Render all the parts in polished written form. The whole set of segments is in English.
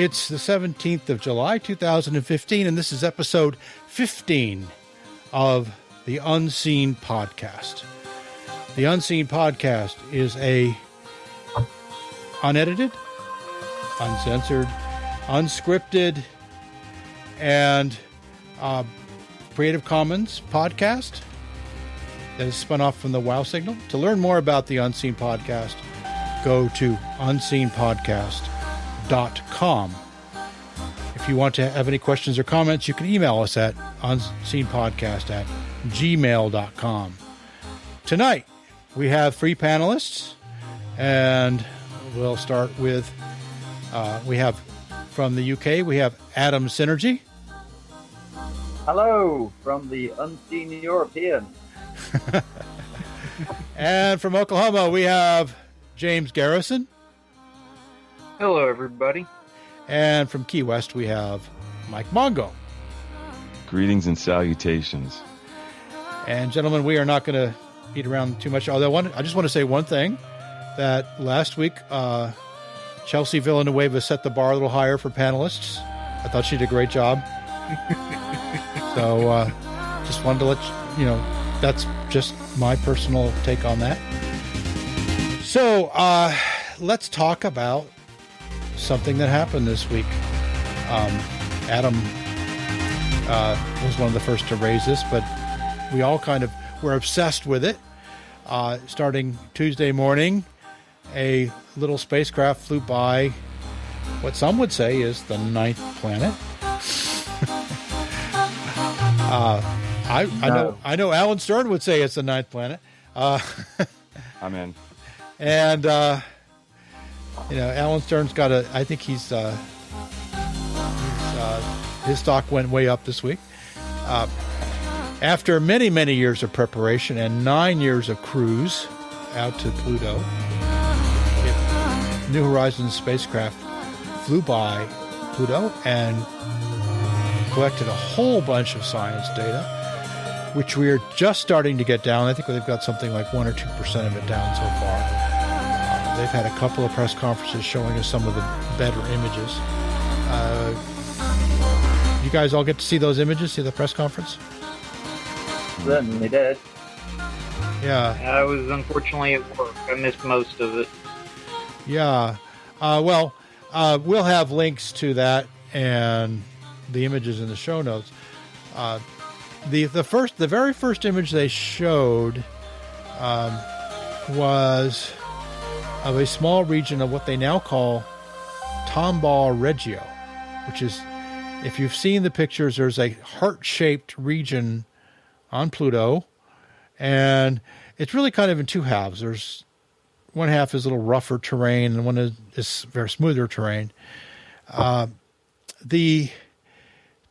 It's the 17th of July, 2015, and this is episode 15 of the Unseen Podcast. The Unseen Podcast is a unedited, uncensored, unscripted, and Creative Commons podcast that is spun off from the WoW signal. To learn more about the Unseen Podcast, go to unseenpodcast.com. If you want to have any questions or comments, you can email us at unseenpodcast@gmail.com. Tonight, we have three panelists, and we'll start with, we have from the UK, we have Adam Synergy. Hello, from the Unseen European. And from Oklahoma, we have James Garrison. Hello, everybody. And from Key West, we have Mike Mongo. Greetings and salutations. And gentlemen, we are not going to beat around too much. Although I just want to say one thing, that last week, Chelsea Villanueva set the bar a little higher for panelists. I thought she did a great job. So just wanted to let you know, that's just my personal take on that. So let's talk about something that happened this week. Adam was one of the first to raise this, but we all kind of were obsessed with it. Starting Tuesday morning, a little spacecraft flew by what some would say is the ninth planet. I know Alan Stern would say it's the ninth planet. I'm in. And Alan Stern's got I think his stock went way up this week. After many, many years of preparation and 9 years of cruise out to Pluto, New Horizons spacecraft flew by Pluto and collected a whole bunch of science data, which we are just starting to get down. I think they've got something like 1 or 2% of it down so far. They've had a couple of press conferences showing us some of the better images. You guys all get to see those images, see the press conference? Certainly did. Yeah. I was unfortunately at work. I missed most of it. Yeah. We'll have links to that and the images in the show notes. The very first image they showed was of a small region of what they now call Tomball Regio, which is, if you've seen the pictures, there's a heart-shaped region on Pluto, and it's really kind of in two halves. There's one half is a little rougher terrain, and one is very smoother terrain. The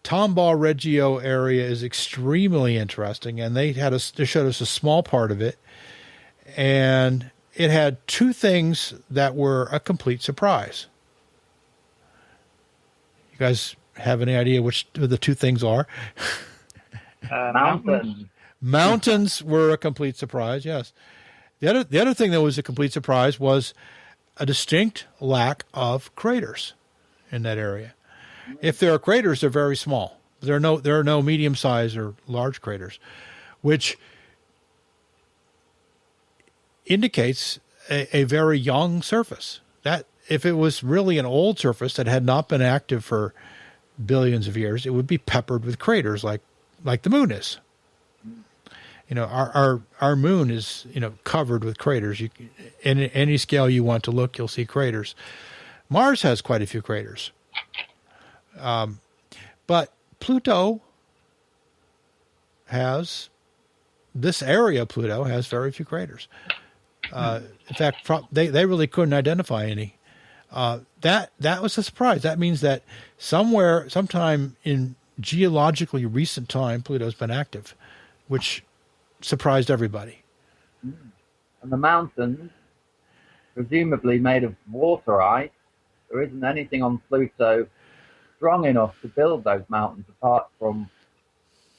Tomball Regio area is extremely interesting, and they showed us a small part of it, and it had two things that were a complete surprise. You guys have any idea which the two things are? Mountains. Mountains were a complete surprise, yes. The other thing that was a complete surprise was a distinct lack of craters in that area. If there are craters, they're very small. There are no medium-sized or large craters, which indicates a very young surface. That if it was really an old surface that had not been active for billions of years, it would be peppered with craters like the moon is. Our moon is covered with craters. In any scale you want to look, you'll see craters. Mars has quite a few craters. But Pluto this area of Pluto has very few craters. In fact, they really couldn't identify any. That was a surprise. That means that sometime in geologically recent time, Pluto's been active, which surprised everybody. And the mountains, presumably made of water ice, there isn't anything on Pluto strong enough to build those mountains apart from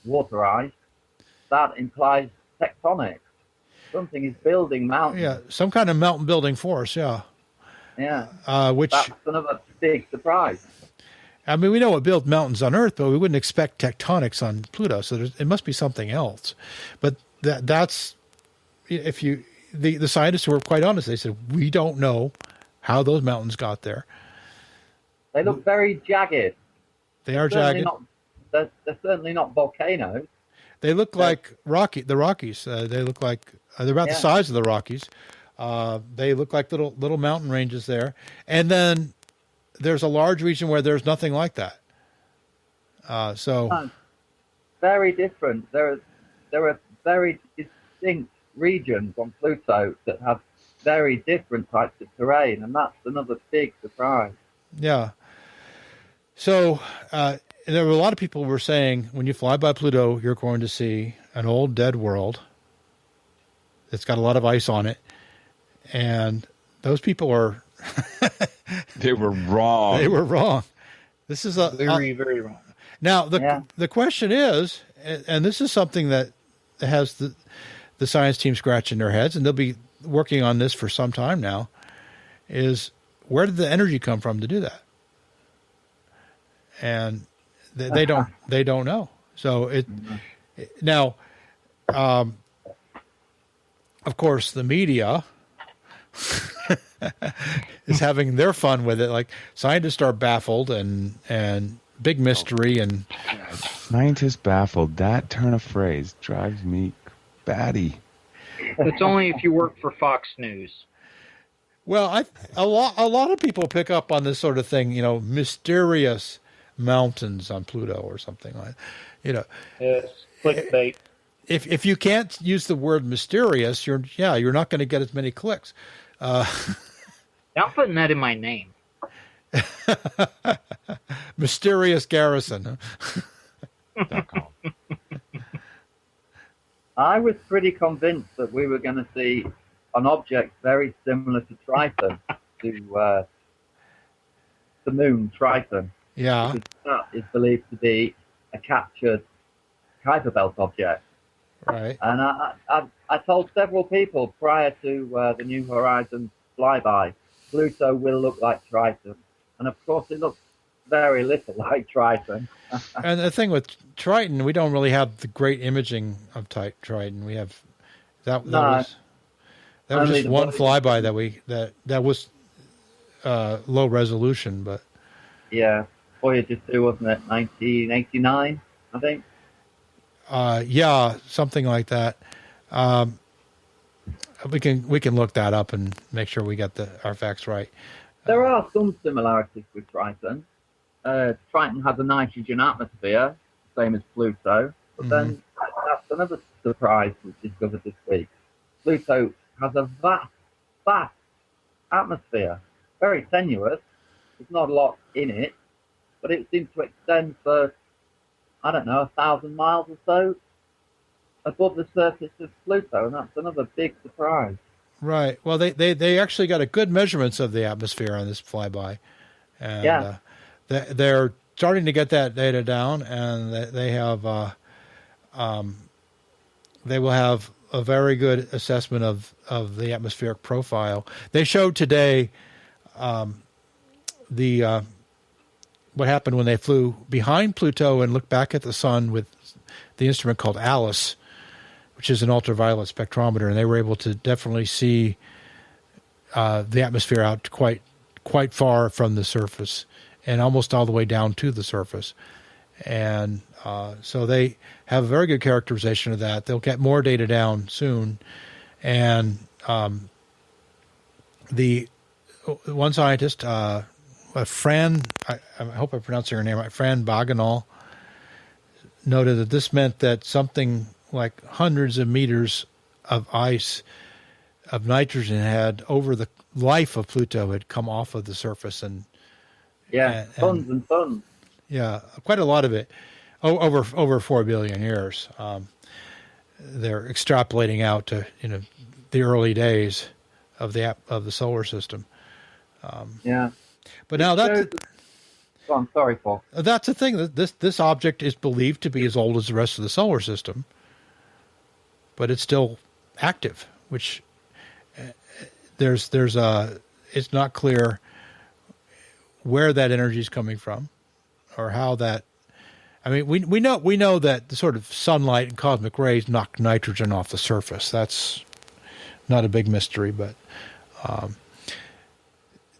water ice. That implies tectonics. Something is building mountains. Yeah, some kind of mountain building force, yeah. Yeah. Which that's another big surprise. I mean, we know it builds mountains on Earth, but we wouldn't expect tectonics on Pluto. So it must be something else. But that's if you the scientists were quite honest. They said we don't know how those mountains got there. They look very jagged. They are jagged. They're certainly not volcanoes. They look like the Rockies. They look like they're about the size of the Rockies. They look like little mountain ranges there, and then there's a large region where there's nothing like that. Very different. There are very distinct regions on Pluto that have very different types of terrain, and that's another big surprise. Yeah. So there were a lot of people who were saying when you fly by Pluto, you're going to see an old dead world that's got a lot of ice on it, and those people are. They were wrong. They were wrong. This is very, very wrong. Now the question is, and this is something that has the science team scratching their heads, and they'll be working on this for some time now. Is where did the energy come from to do that? And they don't know. So now, of course, the media is having their fun with it. Like scientists are baffled and big mystery and scientists baffled. That turn of phrase drives me batty. It's only if you work for Fox News. Well, a lot of people pick up on this sort of thing. You know, mysterious mountains on Pluto or something like. Yes, clickbait. If you can't use the word mysterious, you're not going to get as many clicks. I'm putting that in my name. Mysterious Garrison. I was pretty convinced that we were going to see an object very similar to Triton, to the moon Triton. Yeah. Because that is believed to be a captured Kuiper Belt object. Right. And I told several people prior to the New Horizons flyby, Pluto will look like Triton. And of course it looks very little like Triton. And the thing with Triton, we don't really have the great imaging of Triton. We have that was just one flyby that was low resolution, but yeah, Voyager 2, wasn't it? 1989, I think. Yeah, something like that. We can look that up and make sure we get our facts right. There are some similarities with Triton. Triton has a nitrogen atmosphere, same as Pluto. But then that's another surprise we discovered this week. Pluto has a vast atmosphere, very tenuous. There's not a lot in it, but it seems to extend for, 1,000 miles or so above the surface of Pluto, and that's another big surprise. Right. Well, they actually got a good measurements of the atmosphere on this flyby, and they're starting to get that data down, and they will have a very good assessment of the atmospheric profile. They showed today what happened when they flew behind Pluto and looked back at the sun with the instrument called ALICE, which is an ultraviolet spectrometer, and they were able to definitely see the atmosphere out quite far from the surface and almost all the way down to the surface. And so they have a very good characterization of that. They'll get more data down soon. And the one scientist, Fran, I hope I pronounced her name right, Fran Bagenal, noted that this meant that something like hundreds of meters of ice of nitrogen had, over the life of Pluto, had come off of the surface. And tons and tons. Yeah, quite a lot of it, over 4 billion years. They're extrapolating out to the early days of the solar system. But now I'm sorry, Paul. That's the thing. This object is believed to be as old as the rest of the solar system, but it's still active. Which it's not clear where that energy is coming from. or how that. I mean, we know that the sort of sunlight and cosmic rays knock nitrogen off the surface. That's not a big mystery, but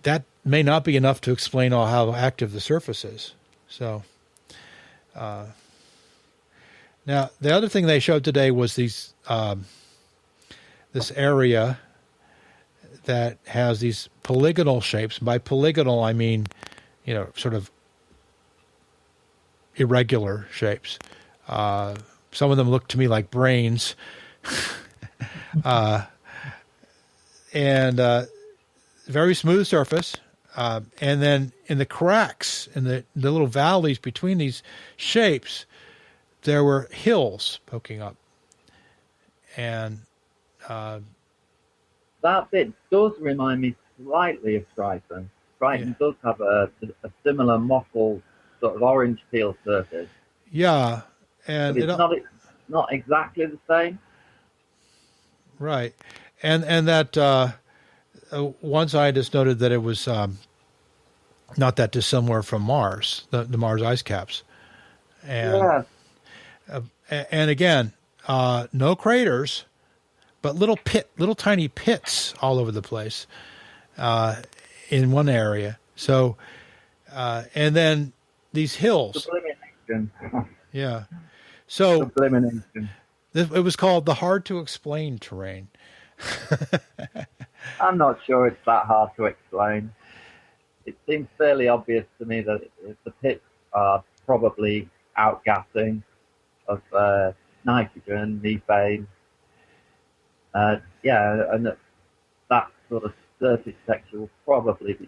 that may not be enough to explain how active the surface is. So, now the other thing they showed today was these this area that has these polygonal shapes. By polygonal, I mean, sort of irregular shapes. Some of them look to me like brains. And very smooth surface. And then in the cracks, in the little valleys between these shapes, there were hills poking up. And that bit does remind me slightly of Triton. Triton does have a similar mottled sort of orange peel surface. Yeah, and but it's not exactly the same. Right, and that one scientist noted that it was not that dissimilar from Mars, the Mars ice caps, and and again, no craters, but little tiny pits all over the place in one area. So, and then these hills. Sublimation. Yeah. So Sublimation. It was called the hard to explain terrain. I'm not sure it's that hard to explain. It seems fairly obvious to me that the pits are probably outgassing of nitrogen, methane. And that sort of surface texture will probably be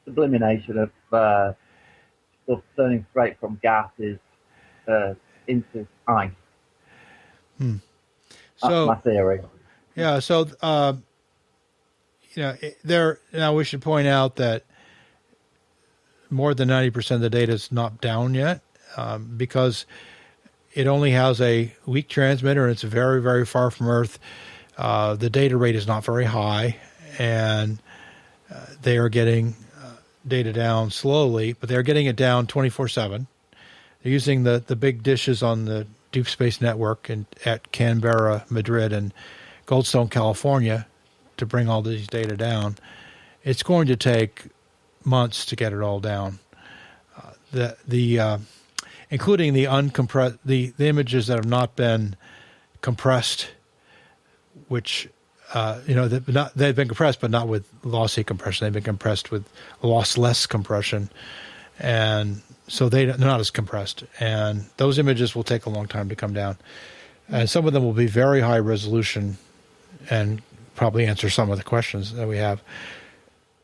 sublimination of stuff turning straight from gases into ice. That's my theory. Yeah, so now we should point out that more than 90% of the data is not down yet because it only has a weak transmitter and it's very, very far from Earth. The data rate is not very high, and they are getting data down slowly, but they're getting it down 24/7. They're using the big dishes on the Deep Space Network at Canberra, Madrid, and Goldstone, California, to bring all these data down. It's going to take months to get it all down. Including the uncompressed, the images that have not been compressed, which they've been compressed, but not with lossy compression. They've been compressed with lossless compression, and so they're not as compressed. And those images will take a long time to come down, and some of them will be very high resolution, and probably answer some of the questions that we have.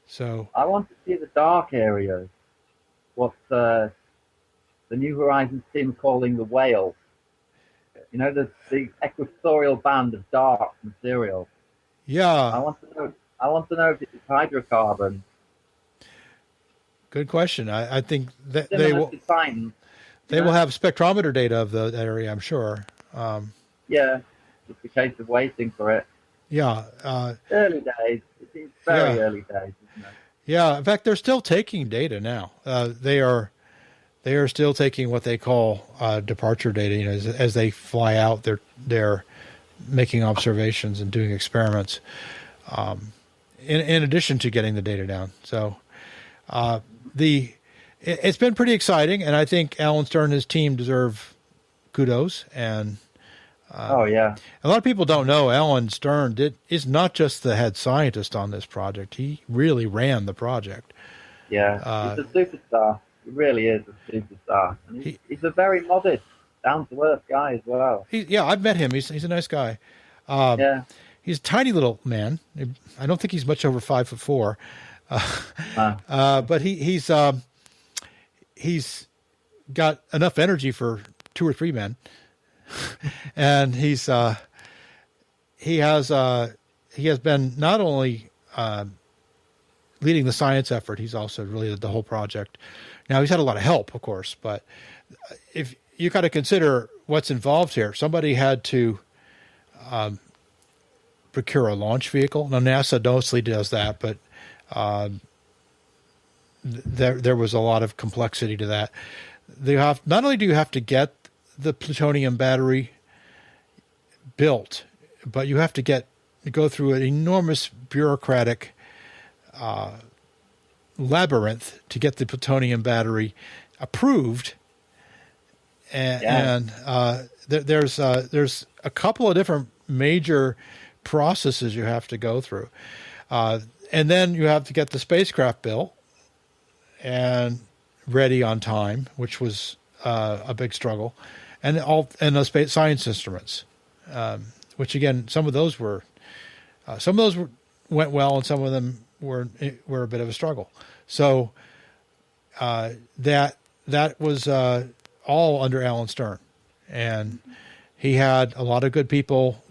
So I want to see the dark areas. What the New Horizons team are calling the whale. The equatorial band of dark material. Yeah. I want to know if it's hydrocarbon. Good question. I think that Similar they will. to Titan, They will have spectrometer data of that area, I'm sure. Yeah, just a case of waiting for it. Yeah. Early days. It seems very early days, isn't it? Yeah. In fact, they're still taking data now. They are still taking what they call departure data. As they fly out, they're making observations and doing experiments. In addition to getting the data down. So it's been pretty exciting, and I think Alan Stern and his team deserve kudos. And a lot of people don't know Alan Stern is not just the head scientist on this project. He really ran the project. Yeah, he's a superstar. He really is a superstar. And he's a very modest, down-to-earth guy as well. I've met him. He's a nice guy. He's a tiny little man. I don't think he's much over 5'4". But he's got enough energy for 2 or 3 men, and he has been not only leading the science effort, he's also really led the whole project. Now, he's had a lot of help, of course, but if you got to consider what's involved here, somebody had to procure a launch vehicle. Now, NASA mostly does that, but there was a lot of complexity to that. Not only do you have to get the plutonium battery built, but you have to go through an enormous bureaucratic labyrinth to get the plutonium battery approved. And there's a couple of different major processes you have to go through. And then you have to get the spacecraft built and ready on time, which was a big struggle, and the space science instruments, which again, some of those went well, and some of them were a bit of a struggle. So that was all under Alan Stern, and he had a lot of good people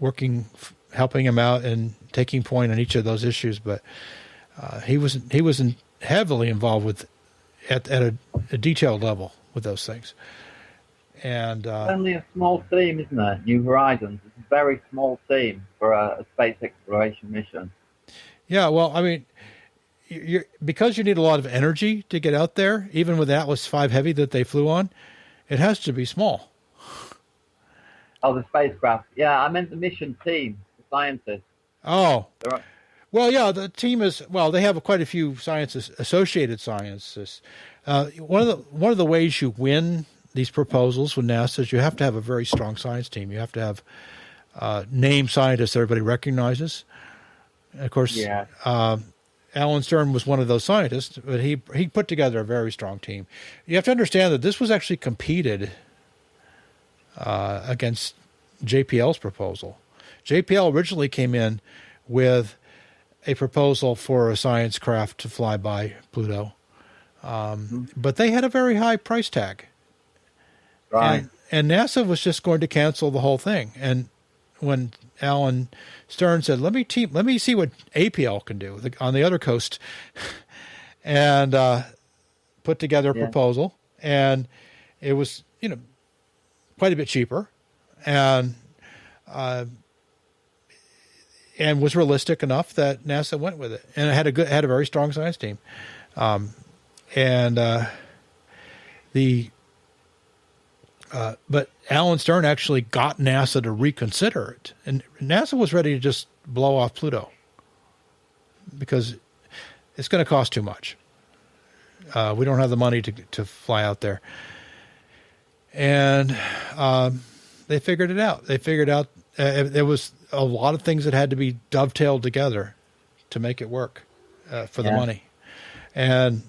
helping him out and taking point on each of those issues. But he was heavily involved at a detailed level with those things. And it's only a small team, isn't it? New Horizons. It's a very small team for a space exploration mission. Yeah, well, I mean, because you need a lot of energy to get out there, even with Atlas V Heavy that they flew on, it has to be small. Oh, the spacecraft. Yeah, I meant the mission team, the scientists. Oh. Well, yeah, the team they have quite a few associated scientists. One of the ways you win these proposals with NASA is you have to have a very strong science team. You have to have named scientists that everybody recognizes. And of course, Alan Stern was one of those scientists, but he put together a very strong team. You have to understand that this was actually competed against JPL's proposal. JPL originally came in with a proposal for a science craft to fly by Pluto, but they had a very high price tag. Right. And NASA was just going to cancel the whole thing. And when Alan Stern said, let me see what APL can do on the other coast, and put together a proposal, and it was, quite a bit cheaper, and was realistic enough that NASA went with it, and it had a very strong science team, but Alan Stern actually got NASA to reconsider it, and NASA was ready to just blow off Pluto because it's going to cost too much. We don't have the money to fly out there, and they figured it out. They figured out there was a lot of things that had to be dovetailed together to make it work for the money, and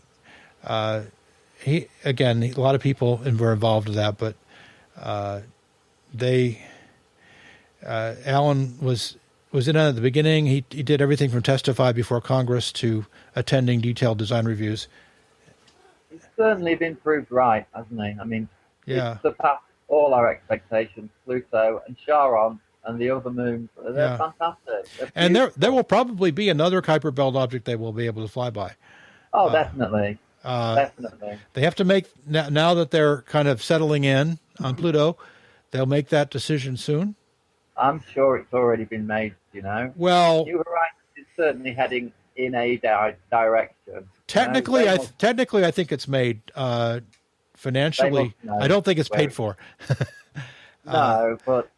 a lot of people were involved with that, but. Alan was in at the beginning. He did everything from testify before Congress to attending detailed design reviews. He's certainly been proved right, hasn't he? I mean, yeah. He's surpassed all our expectations. Pluto and Charon and the other moons, they're fantastic. And there will probably be another Kuiper Belt object they will be able to fly by. Oh, definitely. Definitely. They have to make, now that they're kind of settling in on Pluto, they'll make that decision soon. I'm sure it's already been made, Well, New Horizons is certainly heading in a direction. Technically, I think it's made. Financially, I don't think it's paid for. No, but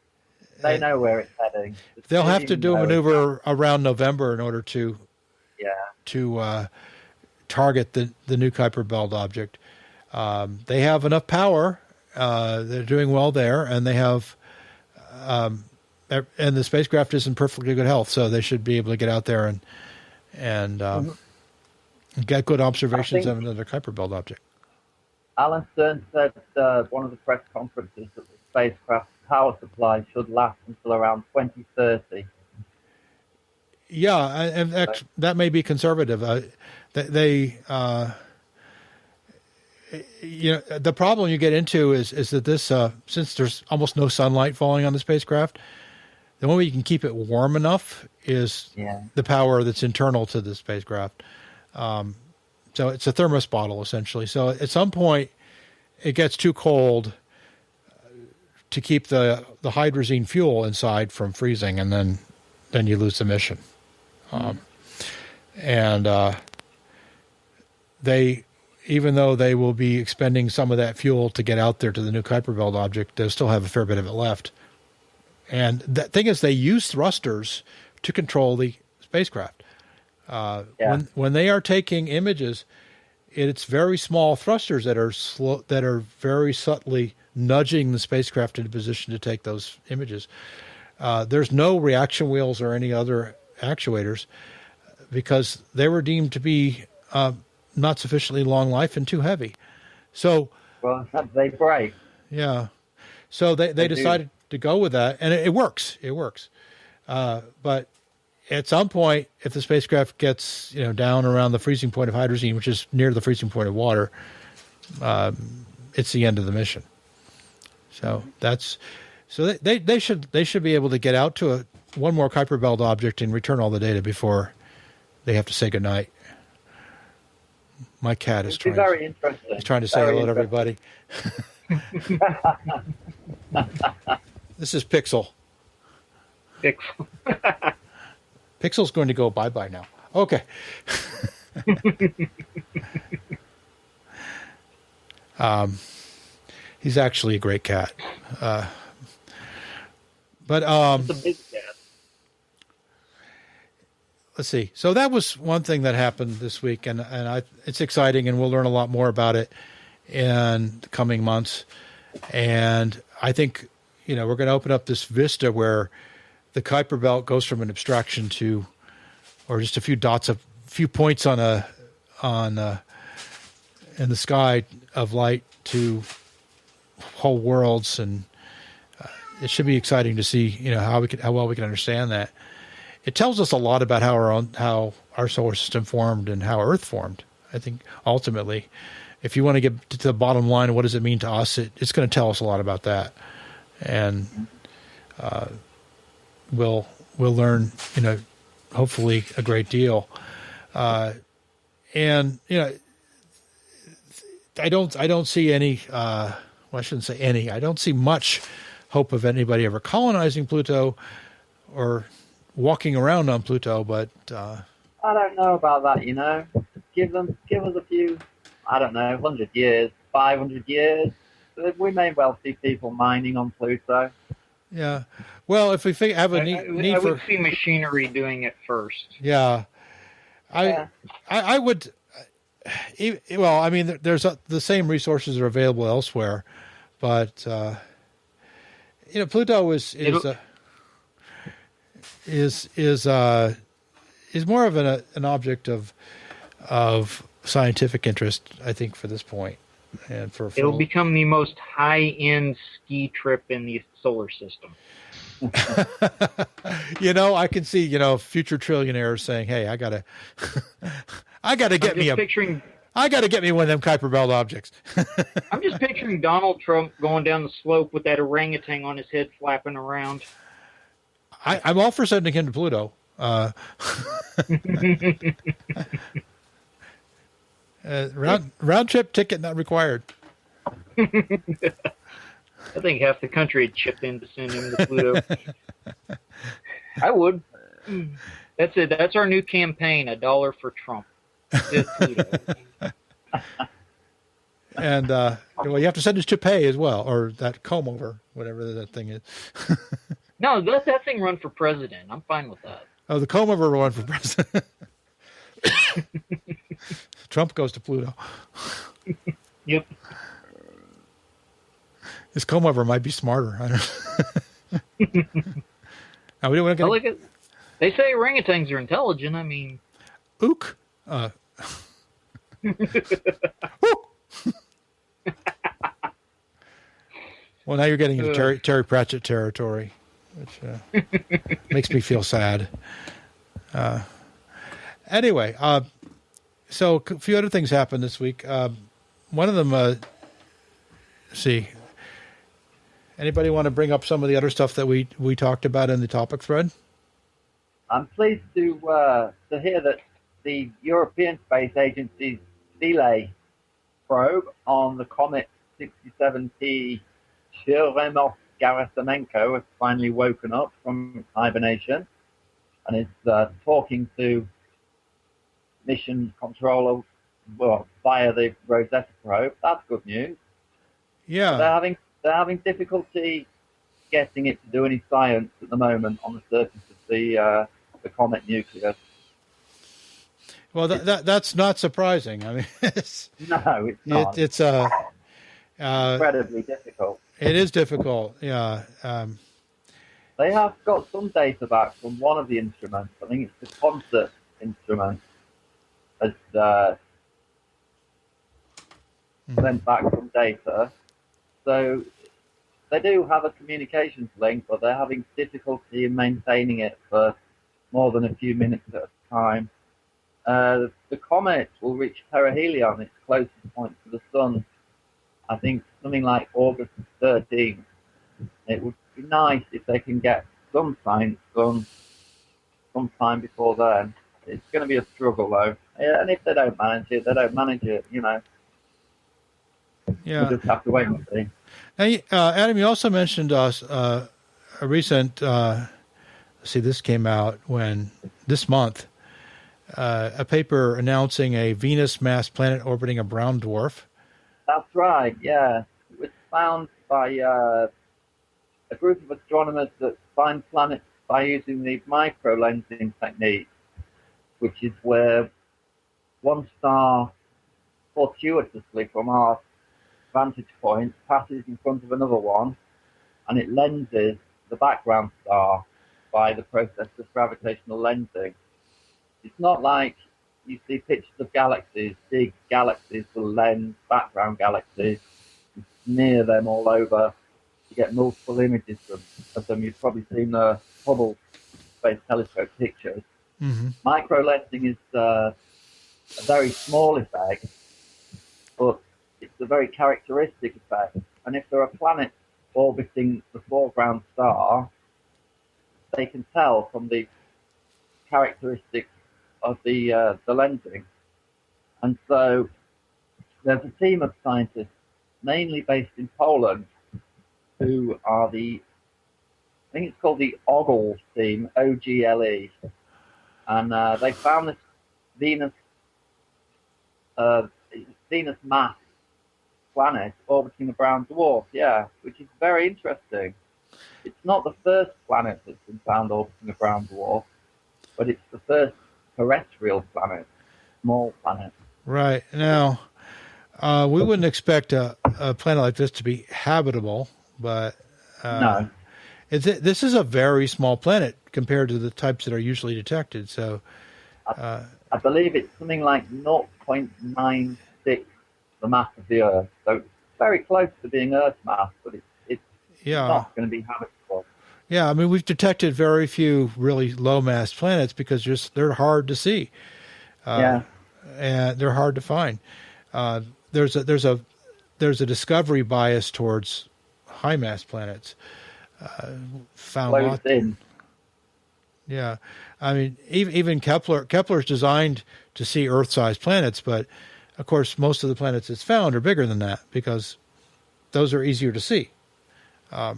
they know where it's heading. They'll have to do a maneuver around November in order to target the new Kuiper Belt object. They have enough power. They're doing well there, and they have, and the spacecraft is in perfectly good health, so they should be able to get out there and get good observations of another Kuiper Belt object. Alan Stern said one of the press conferences that the spacecraft power supply should last until around 2030. Yeah, and that may be conservative. The problem you get into is that this, since there's almost no sunlight falling on the spacecraft, the only way you can keep it warm enough is the power that's internal to the spacecraft. So it's a thermos bottle, essentially. So at some point, it gets too cold to keep the hydrazine fuel inside from freezing, and then you lose the mission. They even though they will be expending some of that fuel to get out there to the new Kuiper Belt object, they'll still have a fair bit of it left. And the thing is, they use thrusters to control the spacecraft. When they are taking images, it's very small thrusters that are very subtly nudging the spacecraft into position to take those images. There's no reaction wheels or any other actuators because they were deemed to be not sufficiently long life and too heavy. So, well, they break. Yeah. So they decided to go with that, and it works. It works. But at some point, if the spacecraft gets down around the freezing point of hydrazine, which is near the freezing point of water, it's the end of the mission. So they should be able to get out to one more Kuiper Belt object and return all the data before they have to say goodnight. My cat is very interesting. He's trying to say hello to everybody. This is Pixel. Pixel's going to go bye-bye now. Okay. He's actually a great cat. But it's a big cat. Let's see. So that was one thing that happened this week, and it's exciting, and we'll learn a lot more about it in the coming months. And I think we're going to open up this vista where the Kuiper Belt goes from an abstraction to, or just a few dots, a few points in the sky of light to whole worlds, and it should be exciting to see how well we can understand that. It tells us a lot about how our solar system formed and how Earth formed. I think ultimately, if you want to get to the bottom line of what does it mean to us, it's going to tell us a lot about that, and we'll learn hopefully a great deal. And I don't see any. Well, I shouldn't say any. I don't see much hope of anybody ever colonizing Pluto or walking around on Pluto, but I don't know about that. Give us a few. I don't know, 100 years, 500 years. We may well see people mining on Pluto. Yeah. Well, if we have a need I for, would see machinery doing it first. Yeah. I would. Well, I mean, there's the same resources are available elsewhere, but Pluto is more of an object of scientific interest, I think, for this point, and it'll become the most high-end ski trip in the solar system. I can see future trillionaires saying, "Hey, I gotta get me one of them Kuiper Belt objects." I'm just picturing Donald Trump going down the slope with that orangutan on his head flapping around. I'm all for sending him to Pluto. Round trip ticket not required. I think half the country would chip in to send him to Pluto. I would. That's it. That's our new campaign, $1 for Trump. Pluto. And you have to send his toupee as well, or that comb over, whatever that thing is. No, let that thing run for president. I'm fine with that. Oh, the comb over run for president. Trump goes to Pluto. Yep. His comb over might be smarter. I don't know. They say orangutans are intelligent. I mean, ook. Well, now you're getting into Terry Pratchett territory, which makes me feel sad. Anyway, so a few other things happened this week. One of them, see, anybody want to bring up some of the other stuff that we talked about in the topic thread? I'm pleased to hear that the European Space Agency's Philae probe on the comet 67P Churyumov-Gerasimenko has finally woken up from its hibernation and is talking to mission controller well, via the Rosetta probe. That's good news. Yeah. They're having difficulty getting it to do any science at the moment on the surface of the comet nucleus. Well, that's not surprising. I mean, No, it's not. It's incredibly difficult. It is difficult. Yeah. They have got some data back from one of the instruments. I think it's the concert instrument. Has sent back some data. So they do have a communications link, but they're having difficulty in maintaining it for more than a few minutes at a time. The comet will reach perihelion, its closest point to the sun, I think something like August 13th. It would be nice if they can get some science done sometime before then. It's going to be a struggle, though. Yeah, and if they don't manage it, they don't manage it, you know. Yeah. We'll just have to wait and see. Now, Adam, you also mentioned a recent, this came out this month, a paper announcing a Venus-mass planet orbiting a brown dwarf. That's right, yeah. It was found by a group of astronomers that find planets by using the micro-lensing technique, which is where one star fortuitously from our vantage point passes in front of another one, and it lenses the background star by the process of gravitational lensing. It's not like you see pictures of galaxies, big galaxies will lens background galaxies, you smear them all over, you get multiple images of them. You've probably seen the Hubble Space Telescope pictures. Mm-hmm. Micro-lensing is a very small effect, but it's a very characteristic effect. And if there are planets orbiting the foreground star, they can tell from the characteristics of the lensing. And so there's a team of scientists, mainly based in Poland, who are I think it's called the OGLE team, OGLE. And they found this Venus mass planet orbiting the brown dwarf, which is very interesting. It's not the first planet that's been found orbiting a brown dwarf, but it's the first terrestrial planet, small planet. Right. Now, we wouldn't expect a planet like this to be habitable, but no. This is a very small planet compared to the types that are usually detected. So, I believe it's something like 0.96 the mass of the Earth. So it's very close to being Earth mass, but it's not going to be habitable. Yeah, I mean, we've detected very few really low mass planets because they're hard to see. And they're hard to find. There's a discovery bias towards high mass planets. Found in. Yeah, I mean, even Kepler's designed to see Earth-sized planets, but of course, most of the planets it's found are bigger than that because those are easier to see. So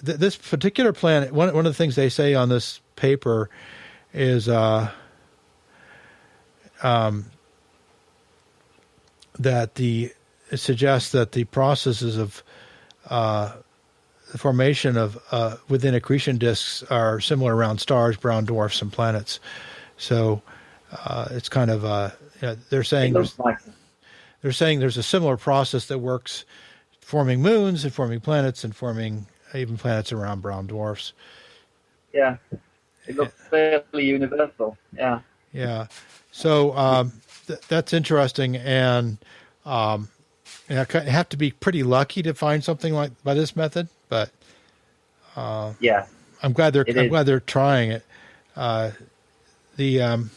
this particular planet, one of the things they say on this paper is that it suggests that the processes of the formation of within accretion disks are similar around stars, brown dwarfs, and planets. So it's kind of they're saying there's a similar process that works forming moons and forming planets and forming even planets around brown dwarfs. Yeah, it looks fairly universal. Yeah. Yeah. So that's interesting, and I have to be pretty lucky to find something like by this method, but I'm glad they're trying it. The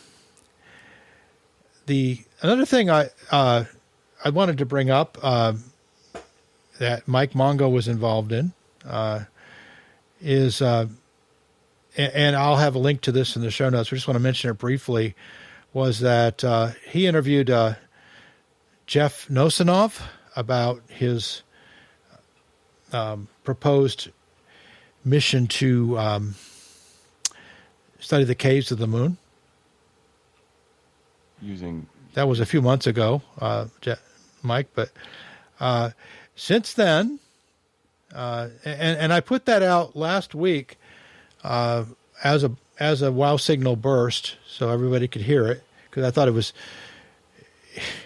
another thing I wanted to bring up that Mike Mongo was involved in is and I'll have a link to this in the show notes. We just want to mention it briefly. Was that he interviewed Jeff Nosanov about his proposed mission to study the caves of the moon. That was a few months ago, Mike. But since then, and I put that out last week as a wow signal burst, so everybody could hear it, because I thought it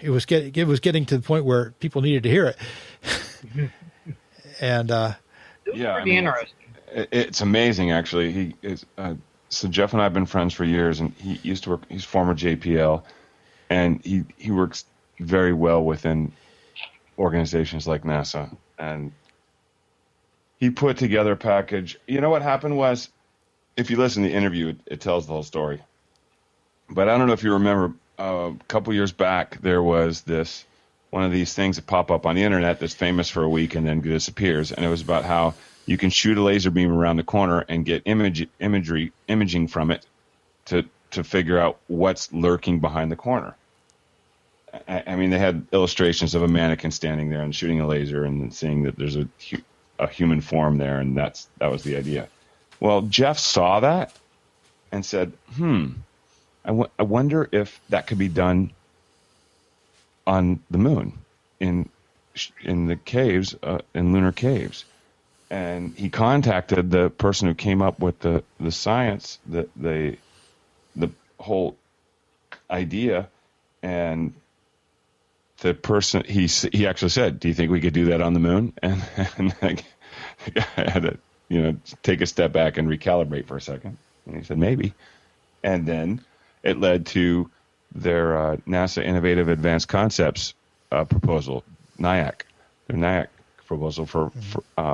was getting to the point where people needed to hear it. And pretty interesting. It's amazing, actually. So Jeff and I have been friends for years, and he used to work. He's former JPL, and he works very well within organizations like NASA. And he put together a package. You know what happened was, if you listen to the interview, it tells the whole story. But I don't know if you remember, a couple years back, there was one of these things that pop up on the internet that's famous for a week and then disappears. And it was about how you can shoot a laser beam around the corner and get imaging from it to figure out what's lurking behind the corner. I mean, they had illustrations of a mannequin standing there and shooting a laser and seeing that there's a human form there, and that was the idea. Well, Jeff saw that and said, I wonder if that could be done on the moon, in the caves, in lunar caves. And he contacted the person who came up with the science, the whole idea, and the person, he actually said, "Do you think we could do that on the moon?" And the guy had to, take a step back and recalibrate for a second. And he said, "Maybe." And then it led to their NASA Innovative Advanced Concepts proposal, NIAC, their NIAC proposal for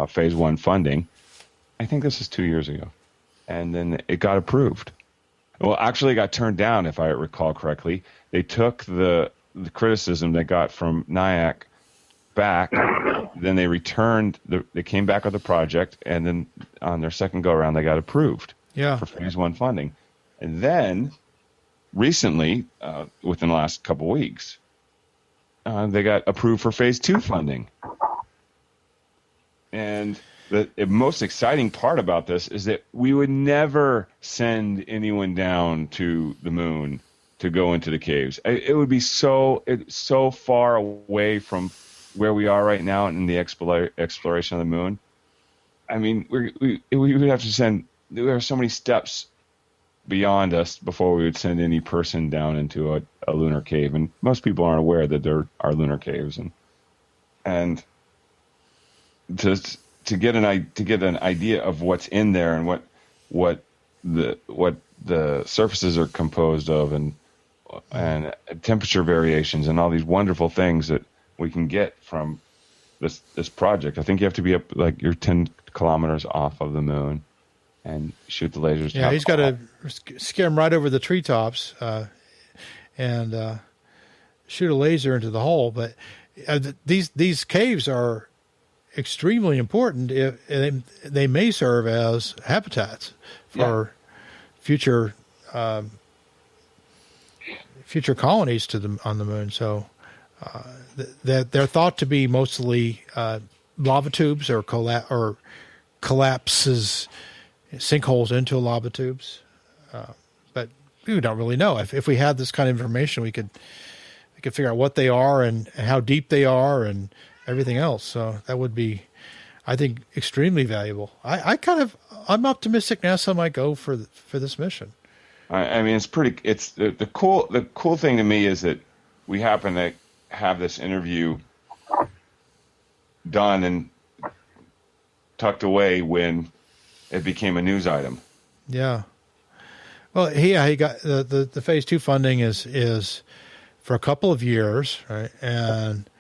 Phase 1 funding. I think this is 2 years ago. And then it got approved. Well, actually it got turned down, if I recall correctly. They took the criticism they got from NIAC back. Then they they came back with the project, and then on their second go-around, they got approved for Phase 1 funding. And then recently, within the last couple of weeks, they got approved for Phase 2 funding. And the most exciting part about this is that we would never send anyone down to the moon to go into the caves. It would be so far away from where we are right now in the exploration of the moon. I mean, we would have to send. There are so many steps beyond us before we would send any person down into a lunar cave, and most people aren't aware that there are lunar caves, and to get an idea of what's in there and what the surfaces are composed of, and temperature variations and all these wonderful things that we can get from this project. I think you have to be up, like, you're 10 kilometers off of the moon and shoot the lasers. Yeah, he's got to skim right over the treetops and shoot a laser into the hole. But these caves are extremely important. They may serve as habitats for future colonies on the moon. So they're thought to be mostly lava tubes or collapses, sinkholes into lava tubes. But we don't really know. If we had this kind of information, we could figure out what they are and how deep they are and everything else. So that would be, I think, extremely valuable. I'm optimistic NASA might go for this mission. I mean, it's the cool thing to me is that we happen to have this interview done and tucked away when it became a news item. Yeah. Well, he got the Phase 2 funding is for a couple of years, right? And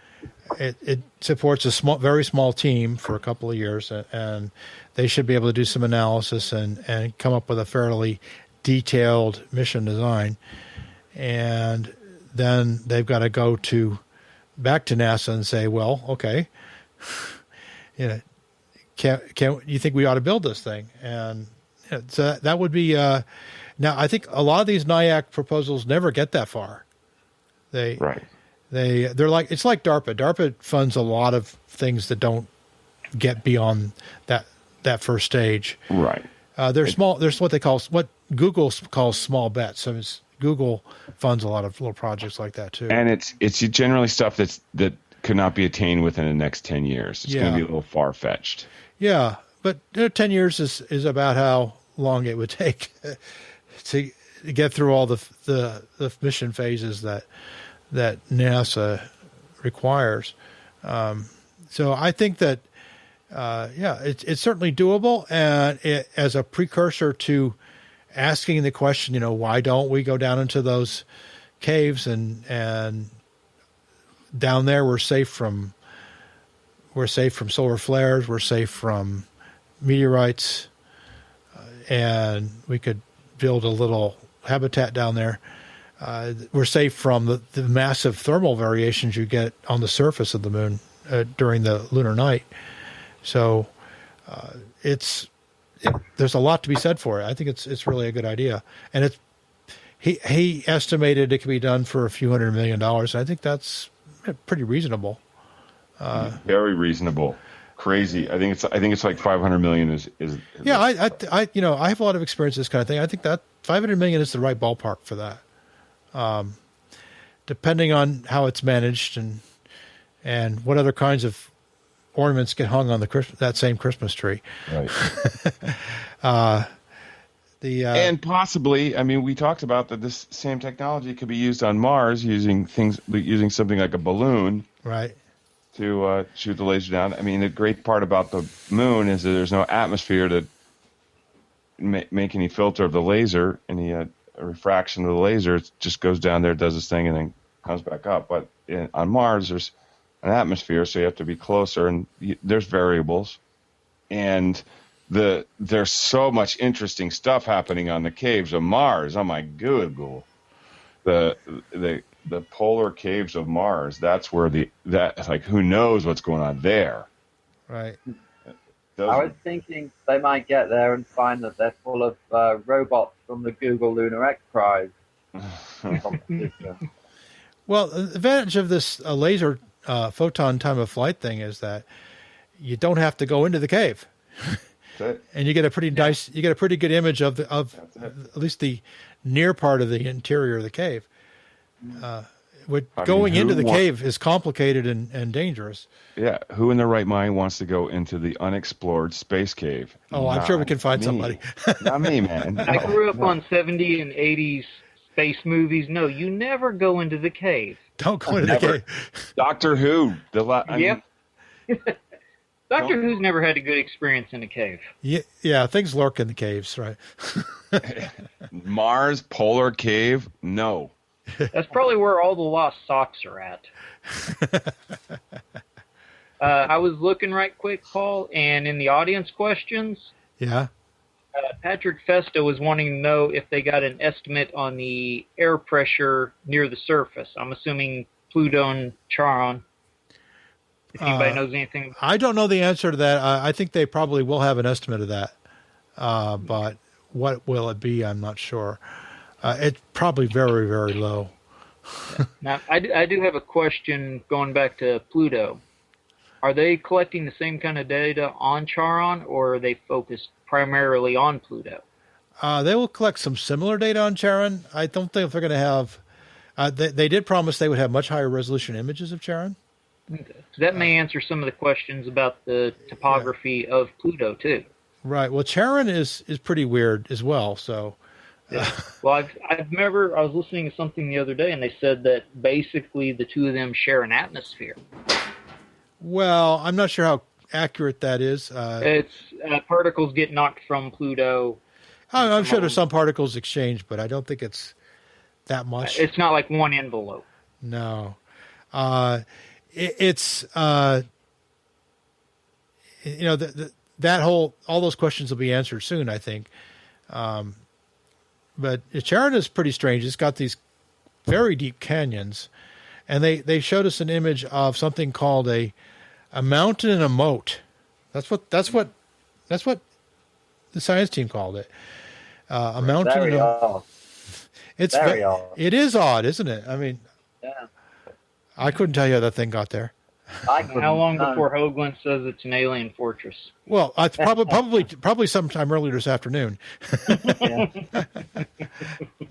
it supports a very small team for a couple of years, and they should be able to do some analysis and come up with a fairly detailed mission design. And then they've got to go back to NASA and say, well, okay, can you think we ought to build this thing? And so that would be now I think a lot of these NIAC proposals never get that far. They're like, it's like DARPA. DARPA funds a lot of things that don't get beyond that first stage. Right. They're small. There's what Google calls small bets. So Google funds a lot of little projects like that too. And it's generally stuff that could not be attained within the next 10 years. It's going to be a little far fetched. Yeah, but 10 years is about how long it would take to get through all the mission phases that NASA requires. So I think that it's certainly doable, and as a precursor to asking the question, why don't we go down into those caves and down there we're safe from solar flares, we're safe from meteorites, and we could build a little habitat down there. We're safe from the massive thermal variations you get on the surface of the moon during the lunar night. So there's a lot to be said for it. I think it's really a good idea, and he estimated it could be done for a few $100 million. I think that's pretty reasonable. Very reasonable. Crazy. I think it's like 500 million is. Yeah, I have a lot of experience with this kind of thing. I think that 500 million is the right ballpark for that. Depending on how it's managed and what other kinds of ornaments get hung on that same Christmas tree. Right. And possibly, we talked about that this same technology could be used on Mars using something like a balloon. Right. To shoot the laser down. The great part about the moon is that there's no atmosphere to make any filter of the laser, any refraction of the laser. It just goes down there, does its thing, and then comes back up. But on Mars, there's an atmosphere, so you have to be closer, and there's variables. And there's so much interesting stuff happening on the caves of Mars. Oh my Google. The polar caves of Mars, that's where who knows what's going on there. Right. I was thinking they might get there and find that they're full of robots from the Google Lunar X Prize competition. Well, the advantage of this laser photon time of flight thing is that you don't have to go into the cave. And you get a pretty nice, you get a pretty good image of at least the near part of the interior of the cave. Going into the cave is complicated and dangerous. Yeah, who in their right mind wants to go into the unexplored space cave? Oh, I'm sure we can find somebody. Not me, man. I grew up on 70s and 80s space movies. No, you never go into the cave. Don't go into the cave. Doctor Who. Yep. Doctor Who's never had a good experience in a cave. Yeah, things lurk in the caves, right? Mars polar cave? No. That's probably where all the lost socks are at. I was looking right quick, Paul, and in the audience questions, Patrick Festa was wanting to know if they got an estimate on the air pressure near the surface. I'm assuming Pluto and Charon. If anybody knows anything. I don't know the answer to that. I think they probably will have an estimate of that. But what will it be? I'm not sure. It's probably very, very low. Now, I do have a question going back to Pluto. Are they collecting the same kind of data on Charon, or are they focused primarily on Pluto? They will collect some similar data on Charon. I don't think they're going to have... They did promise they would have much higher resolution images of Charon. Okay. So that may answer some of the questions about the topography of Pluto, too. Right. Well, Charon is pretty weird as well, so... Yeah. Well, I was listening to something the other day, and they said that basically the two of them share an atmosphere. Well, I'm not sure how accurate that is. It's particles get knocked from Pluto. I'm sure there's some particles exchanged, but I don't think it's that much. It's not like one envelope. No. All those questions will be answered soon, I think. But Charon is pretty strange. It's got these very deep canyons, and they showed us an image of something called a mountain in a moat. That's what the science team called it. A mountain. Very odd. It's very odd. It is odd, isn't it? I mean, I couldn't tell you how that thing got there. How long before Hoagland says it's an alien fortress? Well, it's probably sometime earlier this afternoon.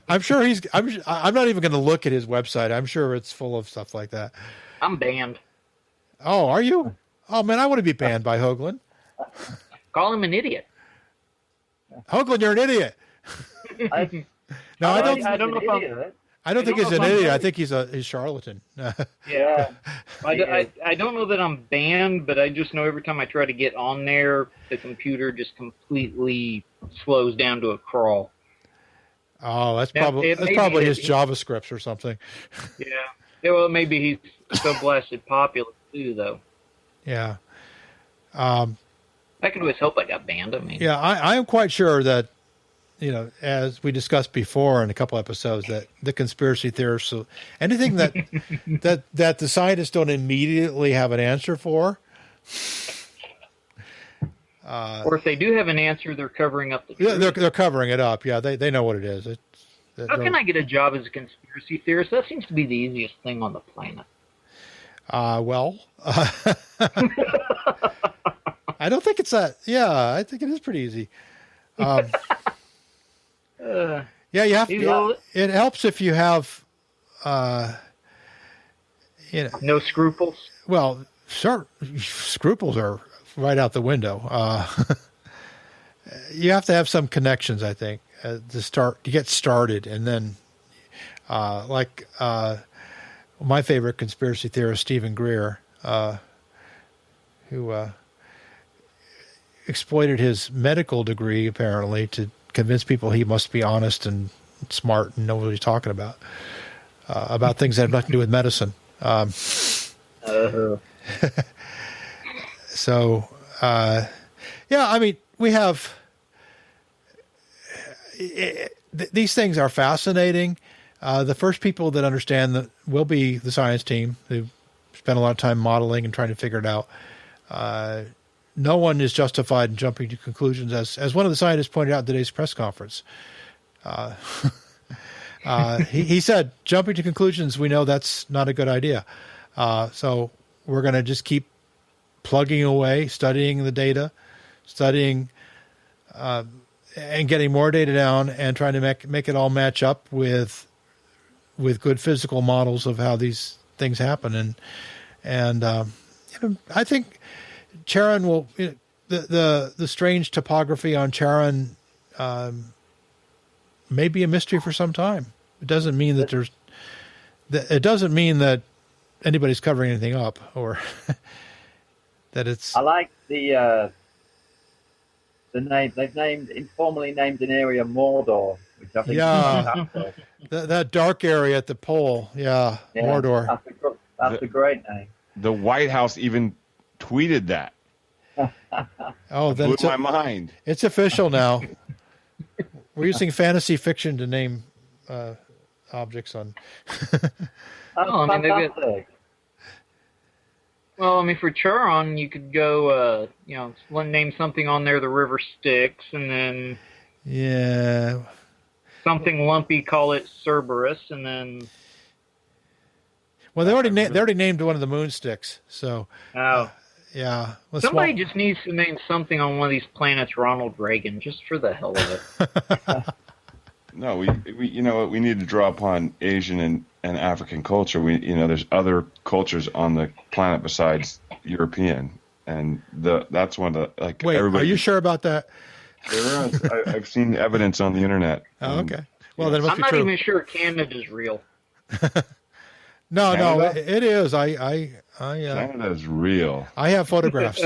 I'm sure I'm not even going to look at his website. I'm sure it's full of stuff like that. I'm banned. Oh, are you? Oh man, I want to be banned by Hoagland. Call him an idiot. Hoagland, you're an idiot. No, I don't know if I don't think he's an idiot. I think he's a charlatan. Yeah. I don't know that I'm banned, but I just know every time I try to get on there, the computer just completely slows down to a crawl. Oh, that's probably his JavaScript or something. Yeah. Well, maybe he's so blasted popular too, though. Yeah. I can always hope I got banned. I mean. Yeah, I am quite sure that, as we discussed before in a couple episodes, that the conspiracy theorists, so anything that the scientists don't immediately have an answer for. Or if they do have an answer, they're covering up the truth. Yeah, they're covering it up. Yeah, they know what it is. How can I get a job as a conspiracy theorist? That seems to be the easiest thing on the planet. Well, I don't think it's that. Yeah, I think it is pretty easy. Yeah, you have to. It helps if you have, no scruples. Well, sure, scruples are right out the window. You have to have some connections, I think, to get started, and then, my favorite conspiracy theorist, Stephen Greer, who exploited his medical degree apparently to convince people he must be honest and smart and know what he's talking about things that have nothing to do with medicine. So, yeah, I mean, we have these things are fascinating. The first people that understand that will be the science team who spend a lot of time modeling and trying to figure it out. No one is justified in jumping to conclusions, as one of the scientists pointed out at today's press conference. He said, jumping to conclusions, we know that's not a good idea. So we're going to just keep plugging away, studying the data, studying and getting more data down and trying to make it all match up with good physical models of how these things happen. And I think Charon will, the strange topography on Charon may be a mystery for some time. It doesn't mean that it doesn't mean that anybody's covering anything up or that it's. I like the name they've informally named an area Mordor, which I think is that dark area at the pole. Yeah, Mordor. That's a great name. The White House even tweeted that. Oh, then blew my mind. It's official now. We're using fantasy fiction to name objects on. For Charon, you could go, name something on there. The river Styx, and then something lumpy. Call it Cerberus, and then. Well, they already named one of the moon sticks. So. Oh. Yeah. Somebody just needs to name something on one of these planets Ronald Reagan, just for the hell of it. No, we you know what, we need to draw upon Asian and African culture. There's other cultures on the planet besides European, and that's one of the Wait, everybody. Are you sure about that? There is. I've seen evidence on the internet. Oh, okay. Well, then it must I'm be not true. even sure Canada's real. No, it is. Canada is real. I have photographs.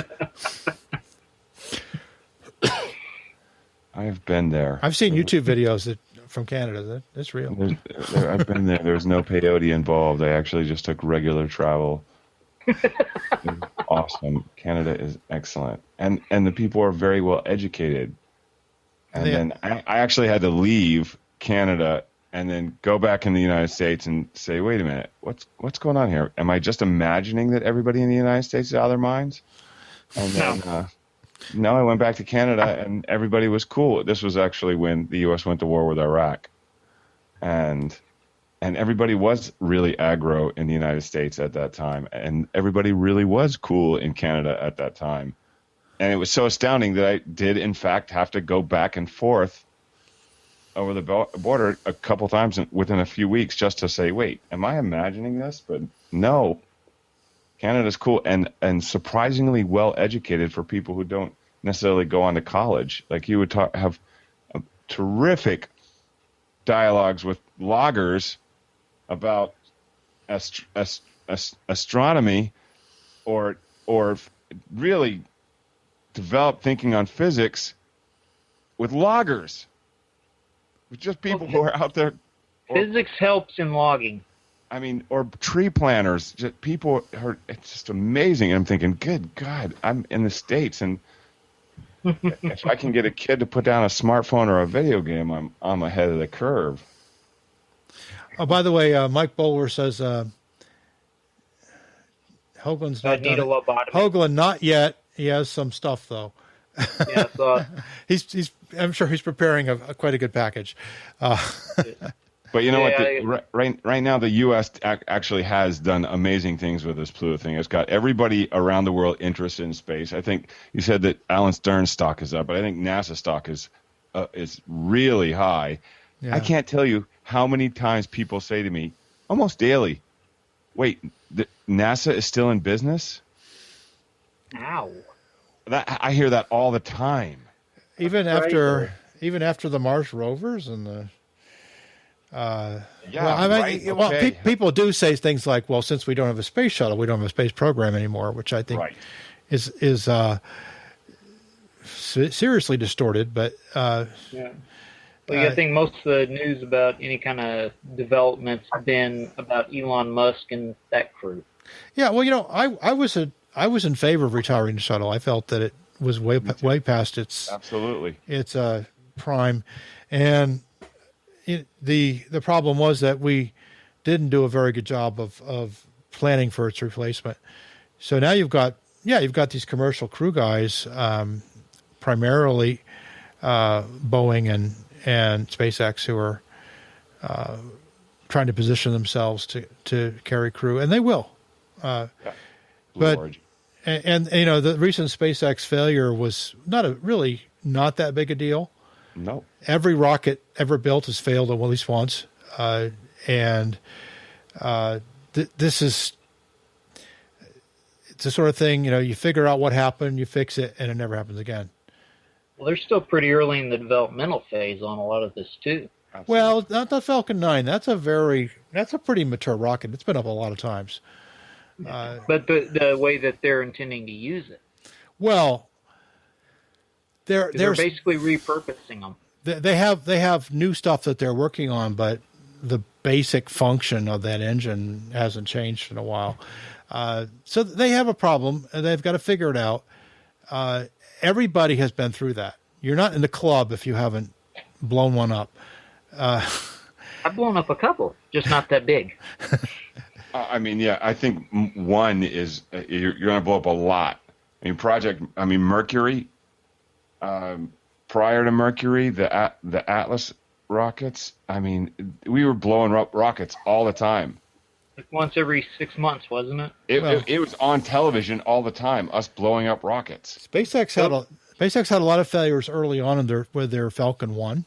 I've been there. I've seen YouTube videos from Canada. It's real. I've been there. There's no peyote involved. I actually just took regular travel. Awesome. Canada is excellent. And the people are very well educated. And then I actually had to leave Canada and then go back in the United States and say, wait a minute, what's going on here? Am I just imagining that everybody in the United States is out of their minds? And then, no, I went back to Canada and everybody was cool. This was actually when the U.S. went to war with Iraq. And and everybody was really aggro in the United States at that time, and everybody really was cool in Canada at that time. And it was so astounding that I did, in fact, have to go back and forth over the border a couple times within a few weeks just to say, wait, am I imagining this? But no, Canada's cool and surprisingly well educated for people who don't necessarily go on to college. Like you would have terrific dialogues with loggers about astronomy or really develop thinking on physics with loggers, with just people who are out there. Physics helps in logging. I mean, or tree planters. Just people are. It's just amazing. And I'm thinking, good God, I'm in the States, and if I can get a kid to put down a smartphone or a video game, I'm ahead of the curve. Oh, by the way, Mike Bowler says Hoagland's not done it. Hoagland, not yet. He has some stuff though. Yeah, so he's. I'm sure he's preparing quite a good package. But you know what? Right now, the U.S. actually has done amazing things with this Pluto thing. It's got everybody around the world interested in space. I think you said that Alan Stern's stock is up, but I think NASA stock is really high. Yeah. I can't tell you how many times people say to me, almost daily, "Wait, NASA is still in business?" Ow! I hear that all the time. Even after the Mars rovers and the. People do say things like, "Well, since we don't have a space shuttle, we don't have a space program anymore," which I think is seriously distorted. But yeah, well, I think most of the news about any kind of development's been about Elon Musk and that crew. Yeah, well, I was in favor of retiring the shuttle. I felt that it was way past its prime, and. The problem was that we didn't do a very good job of planning for its replacement. So now you've got these commercial crew guys, primarily Boeing and SpaceX, who are trying to position themselves to carry crew, and they will. The recent SpaceX failure was not that big a deal. No. Every rocket ever built has failed at least once, and this is it's the sort of thing, you figure out what happened, you fix it, and it never happens again. Well, they're still pretty early in the developmental phase on a lot of this too. Absolutely. Well, not the Falcon 9. That's a pretty mature rocket. It's been up a lot of times. But the way that they're intending to use it. Well. They're basically repurposing them. They have new stuff that they're working on, but the basic function of that engine hasn't changed in a while. So they have a problem, and they've got to figure it out. Everybody has been through that. You're not in the club if you haven't blown one up. I've blown up a couple, just not that big. I think one is you're going to blow up a lot. Mercury. Prior to Mercury, the Atlas rockets, we were blowing up rockets all the time. Like once every 6 months, wasn't it? It was on television all the time, us blowing up rockets. SpaceX had a lot of failures early on with their Falcon 1,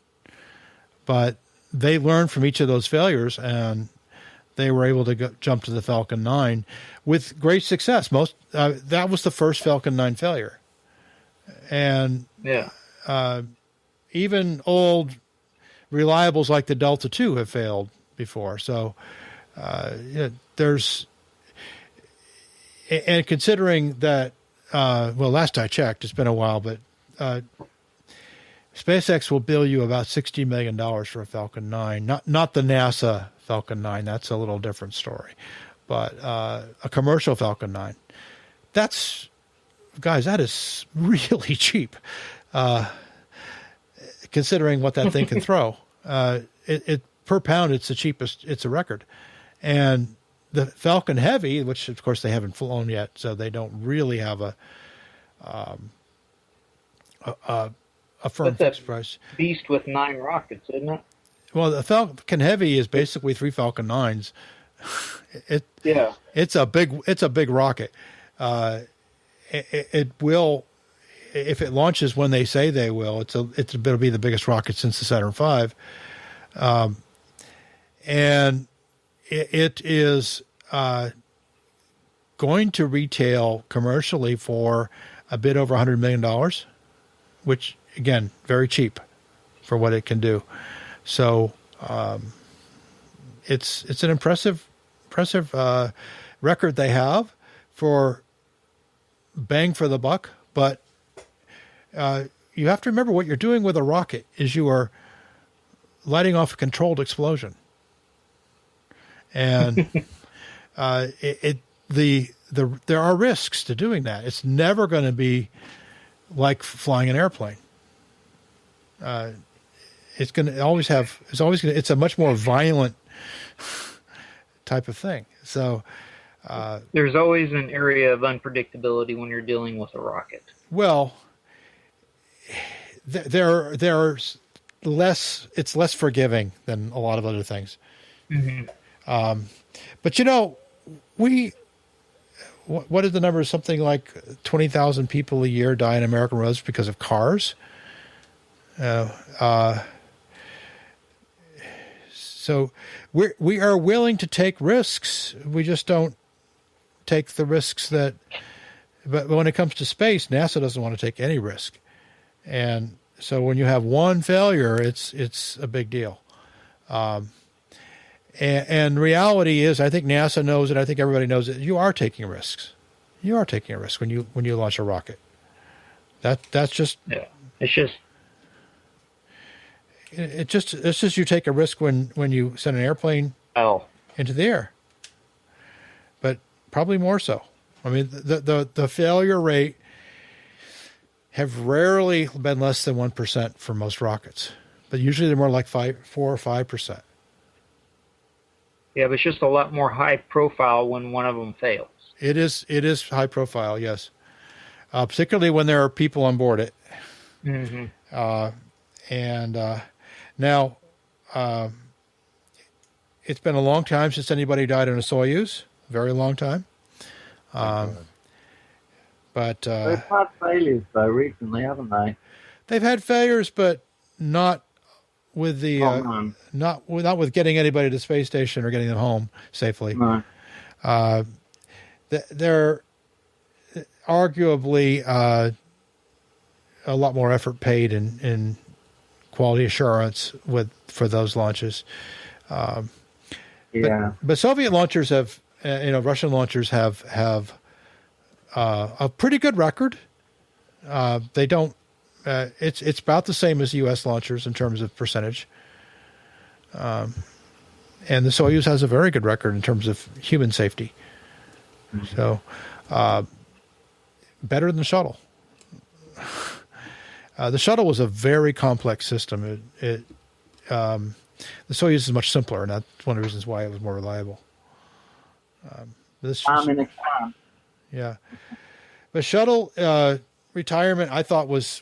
but they learned from each of those failures, and they were able to jump to the Falcon 9 with great success. That was the first Falcon 9 failure. And even old reliables like the Delta II have failed before. So there's, and considering that, last I checked, it's been a while, but SpaceX will bill you about $60 million for a Falcon 9, not the NASA Falcon 9. That's a little different story, but a commercial Falcon 9. Guys, that is really cheap, considering what that thing can throw. It per pound, it's the cheapest. It's a record. And the Falcon Heavy, which of course they haven't flown yet, so they don't really have a firm fixed price. Beast with 9 rockets, isn't it? Well, the Falcon Heavy is basically 3 Falcon 9s. It's a big rocket. It will, if it launches when they say they will, it'll be the biggest rocket since the Saturn V. And it is going to retail commercially for a bit over $100 million, which, again, very cheap for what it can do. So it's an impressive record they have for bang for the buck. But you have to remember what you're doing with a rocket is you are lighting off a controlled explosion. And there are risks to doing that. It's never going to be like flying an airplane. It's a much more violent type of thing. So there's always an area of unpredictability when you're dealing with a rocket. Well, there's less. It's less forgiving than a lot of other things. Mm-hmm. But what is the number? Something like 20,000 people a year die on American roads because of cars. So we are willing to take risks. We just don't take the risks but when it comes to space, NASA doesn't want to take any risk. And so when you have one failure, it's a big deal. And reality is, I think NASA knows it. I think everybody knows it. You are taking risks. You are taking a risk when you launch a rocket. That's just. Yeah. It's just you take a risk when you send an airplane into the air. But probably more so. I mean, the failure rate have rarely been less than 1% for most rockets, but usually they're more like 4 or 5%. Yeah, but it's just a lot more high profile when one of them fails. It is high profile, yes. Particularly when there are people on board it. Mm-hmm. Now, it's been a long time since anybody died in a Soyuz. Very long time. But they've had failures though recently, haven't they? They've had failures, but not with the not with getting anybody to the space station or getting them home safely. No. They're arguably a lot more effort paid in quality assurance for those launches. But Soviet launchers have, Russian launchers have a pretty good record. They don't. It's about the same as U.S. launchers in terms of percentage. And the Soyuz has a very good record in terms of human safety. Mm-hmm. So, better than the shuttle. The shuttle was a very complex system. The Soyuz is much simpler, and that's one of the reasons why it was more reliable. Yeah, but shuttle retirement, I thought was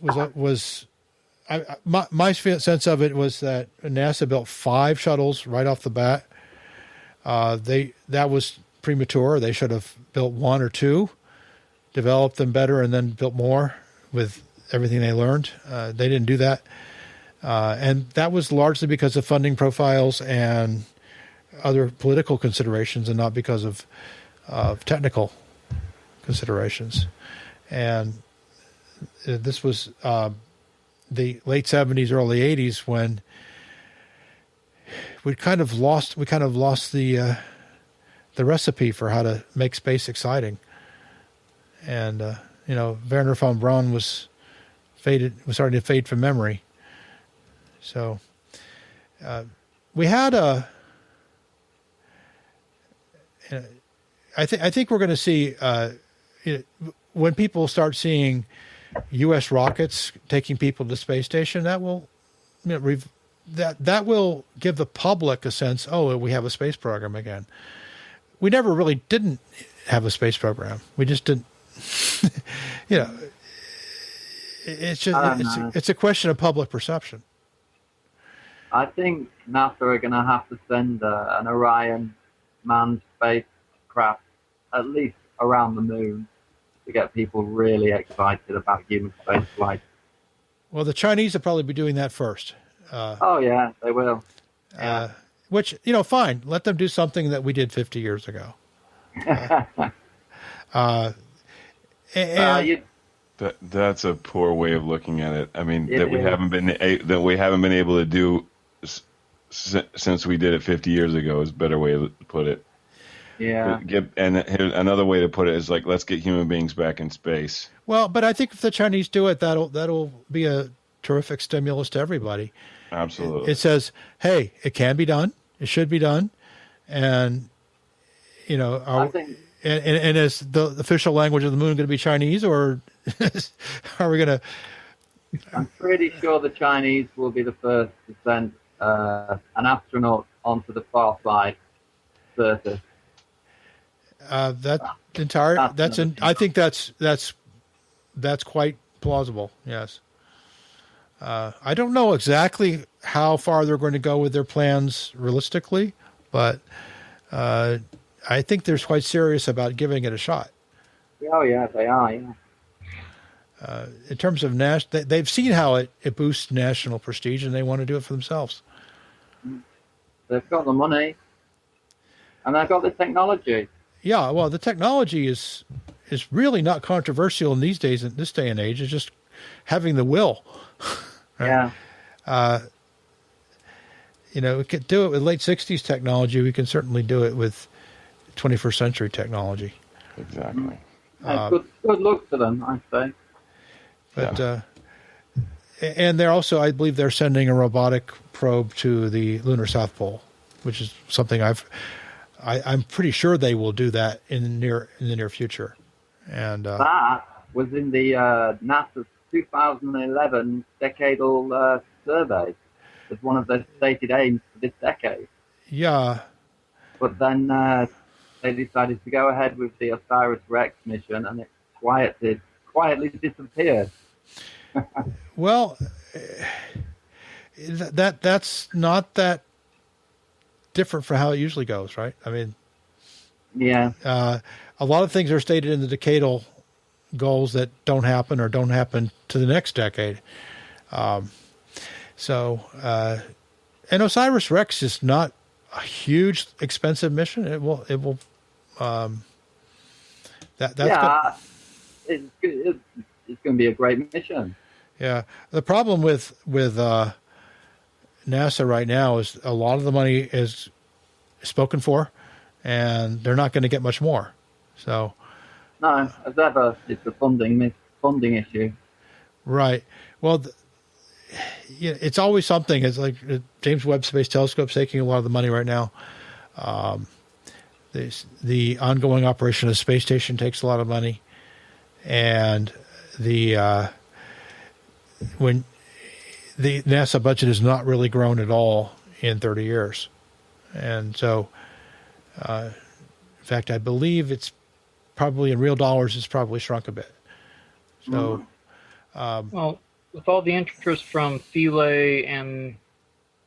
my sense of it was that NASA built 5 shuttles right off the bat. That was premature. They should have built 1 or 2, developed them better, and then built more with everything they learned. They didn't do that. And that was largely because of funding profiles and other political considerations and not because of technical considerations. And this was the late 70s, early 80s when we kind of lost the recipe for how to make space exciting. And Wernher von Braun was starting to fade from memory. So we had I think we're going to see when people start seeing U.S. rockets taking people to the space station, that will that will give the public a sense. Oh, we have a space program again. We never really didn't have a space program. We just didn't. It's just it's a question of public perception. I think NASA are going to have to send an Orion manned spacecraft at least around the moon to get people really excited about human spaceflight. Well, the Chinese will probably be doing that first. Oh, yeah, they will. Yeah. Which, fine. Let them do something that we did 50 years ago. That's a poor way of looking at it. I mean, we haven't been able to do since we did it 50 years ago is a better way to put it. Yeah. And another way to put it is like, let's get human beings back in space. Well, but I think if the Chinese do it, that'll be a terrific stimulus to everybody. Absolutely. It says, hey, it can be done. It should be done. And, I think... and is the official language of the moon going to be Chinese, or are we going to... I'm pretty sure the Chinese will be the first to send an astronaut onto the far side surface. I think that's quite plausible. Yes. I don't know exactly how far they're going to go with their plans realistically, but I think they're quite serious about giving it a shot. Oh yeah, they are. Yeah. In terms of they've seen how it boosts national prestige, and they want to do it for themselves. They've got the money, and they've got the technology. Yeah, well, the technology is really not controversial in these days, in this day and age. It's just having the will. Right? Yeah. We could do it with late 60s technology. We can certainly do it with 21st century technology. Exactly. Good luck to them, I'd say. But and they're also, I believe, they're sending a robotic probe to the lunar South Pole, which is something I'm pretty sure they will do that in the near future. And that was in the NASA's 2011 decadal survey as one of their stated aims for this decade. Yeah. But then they decided to go ahead with the OSIRIS-REx mission, and it quietly disappeared. Well, that's not that different from how it usually goes, right? I mean, yeah. A lot of things are stated in the decadal goals that don't happen or don't happen to the next decade. And OSIRIS-REx is not a huge, expensive mission. It will. It's going to be a great mission. Yeah. The problem with NASA right now is a lot of the money is spoken for, and they're not going to get much more. So. No, as ever, it's a funding issue. Right. Well, it's always something. It's like James Webb Space Telescope's taking a lot of the money right now. The ongoing operation of the space station takes a lot of money, and when the NASA budget has not really grown at all in 30 years, and so, in fact, I believe it's probably in real dollars, it's probably shrunk a bit. So, well, with all the interest from Philae and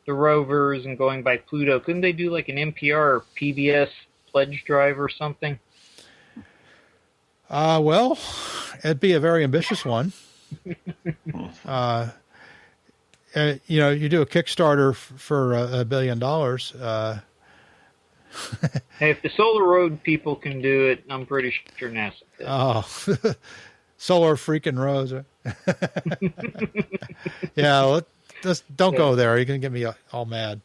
the rovers and going by Pluto, couldn't they do like an NPR or PBS pledge drive or something? Well, it'd be a very ambitious one. You do a Kickstarter for $1 billion. Hey, if the Solar Road people can do it, I'm pretty sure NASA could. Oh, Solar freaking Rose. Yeah, don't go there. You're going to get me all mad.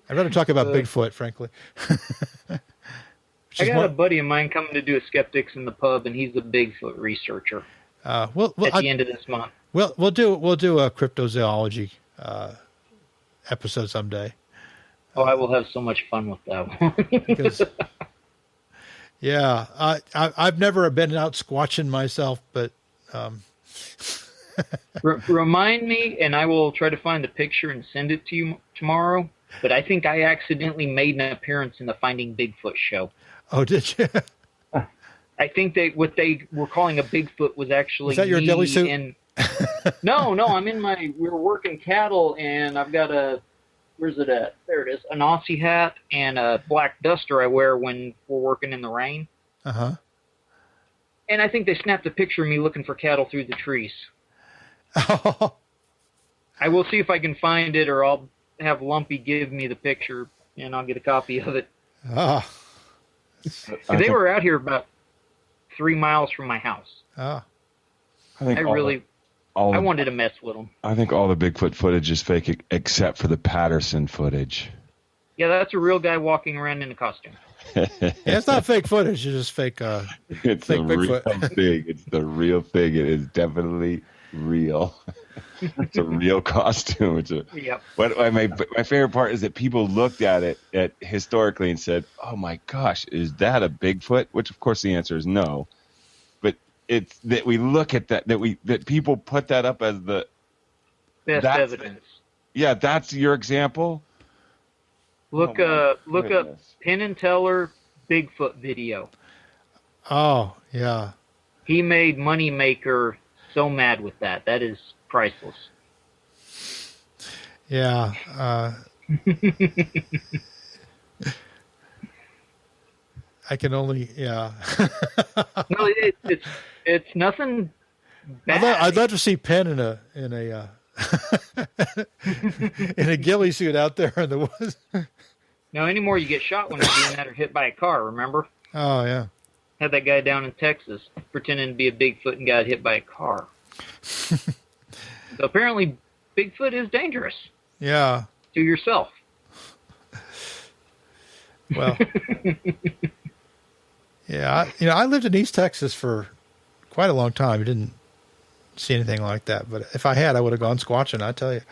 I'd rather talk about Bigfoot, frankly. I got a buddy of mine coming to do a Skeptics in the Pub, and he's a Bigfoot researcher. At the end of this month. We'll do a cryptozoology episode someday. Oh, I will have so much fun with that one. Because, yeah, I've never been out squatching myself, but remind me, and I will try to find the picture and send it to you tomorrow. But I think I accidentally made an appearance in the Finding Bigfoot show. Oh, did you? I think what they were calling a Bigfoot was actually was that your ghillie suit? No, I'm in we were working cattle, and I've got where's it at? There it is, an Aussie hat and a black duster I wear when we're working in the rain. Uh-huh. And I think they snapped a picture of me looking for cattle through the trees. Oh. I will see if I can find it, or I'll have Lumpy give me the picture, and I'll get a copy of it. Oh. They were out here about 3 miles from my house. Oh. I wanted to mess with them. I think all the Bigfoot footage is fake except for the Patterson footage. Yeah, that's a real guy walking around in a costume. Yeah, it's not fake footage. It's just fake. It's fake a Bigfoot. real thing. It's the real thing. It is definitely real. It's a real costume. Yep. But my favorite part is that people looked at it historically and said, "Oh my gosh, is that a Bigfoot?" Which, of course, the answer is no. But it's that we look at that people put that up as the best evidence. Yeah, that's your example. Look up Penn and Teller Bigfoot video. Oh, yeah. He made Moneymaker so mad with that. That is priceless. Yeah. I can only, yeah. No, it's nothing bad. I'd love to see Penn in a in a ghillie suit out there in the woods. No, anymore you get shot when you're doing that or hit by a car, remember? Oh, yeah. Had that guy down in Texas pretending to be a Bigfoot and got hit by a car. So apparently Bigfoot is dangerous. Yeah. To yourself. Well, yeah, I lived in East Texas for quite a long time. I didn't see anything like that, but if I had, I would have gone squatching, I tell you.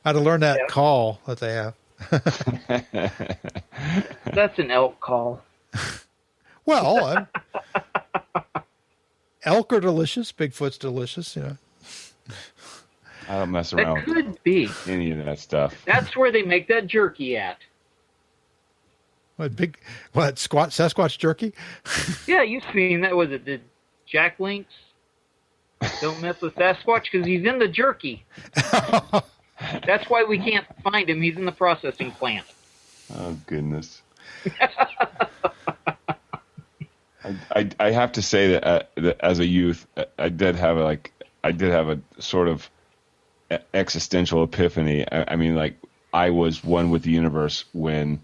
I'd have learned that call that they have. That's an elk call. Well, elk are delicious. Bigfoot's delicious, I don't mess around That could be any of that stuff. That's where they make that jerky at. Sasquatch jerky? Yeah, you've seen that. Was it the Jack Links? Don't mess with Sasquatch because he's in the jerky. That's why we can't find him. He's in the processing plant. Oh, goodness. I have to say that as a youth, I did have a sort of existential epiphany. I mean, like, I was one with the universe when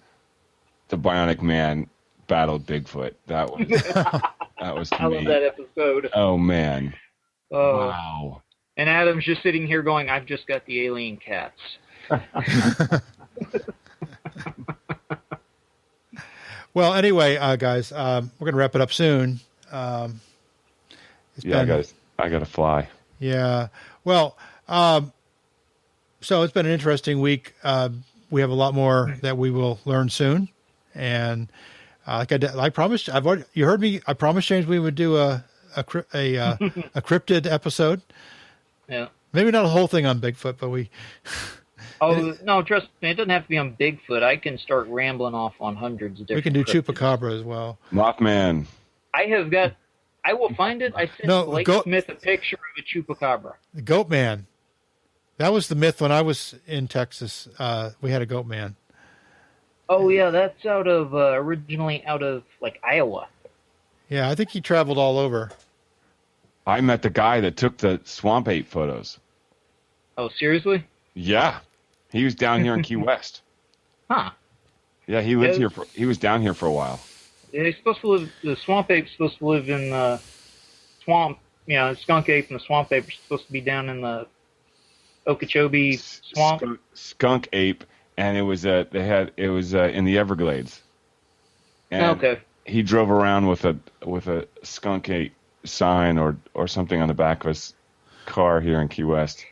the Bionic Man battled Bigfoot. That was to I me. love that episode. Oh, man. Oh. Wow. And Adam's just sitting here going, I've just got the alien cats. Well, anyway, guys, we're going to wrap it up soon. I got to fly. Yeah. Well, so it's been an interesting week. We have a lot more that we will learn soon. And I promised, you heard me. I promised James we would do a cryptid episode. Yeah. Maybe not a whole thing on Bigfoot, but we. Oh, no, trust me, it doesn't have to be on Bigfoot. I can start rambling off on hundreds of different We can do cryptids. Chupacabra as well. Mothman. I will find it. I sent Blake Smith a picture of a Chupacabra. The Goat Man. That was the myth when I was in Texas. We had a Goat Man. Oh, yeah, that's originally out of, like, Iowa. Yeah, I think he traveled all over. I met the guy that took the swamp ape photos. Oh, seriously? Yeah. He was down here in Key West. Huh. Yeah, he lived here. He was down here for a while. Yeah, he's supposed to live. The swamp ape's supposed to live in the swamp. Yeah, the skunk ape and the swamp ape are supposed to be down in the Okeechobee swamp. Skunk ape, and it was in the Everglades. And okay. He drove around with a skunk ape sign or something on the back of his car here in Key West.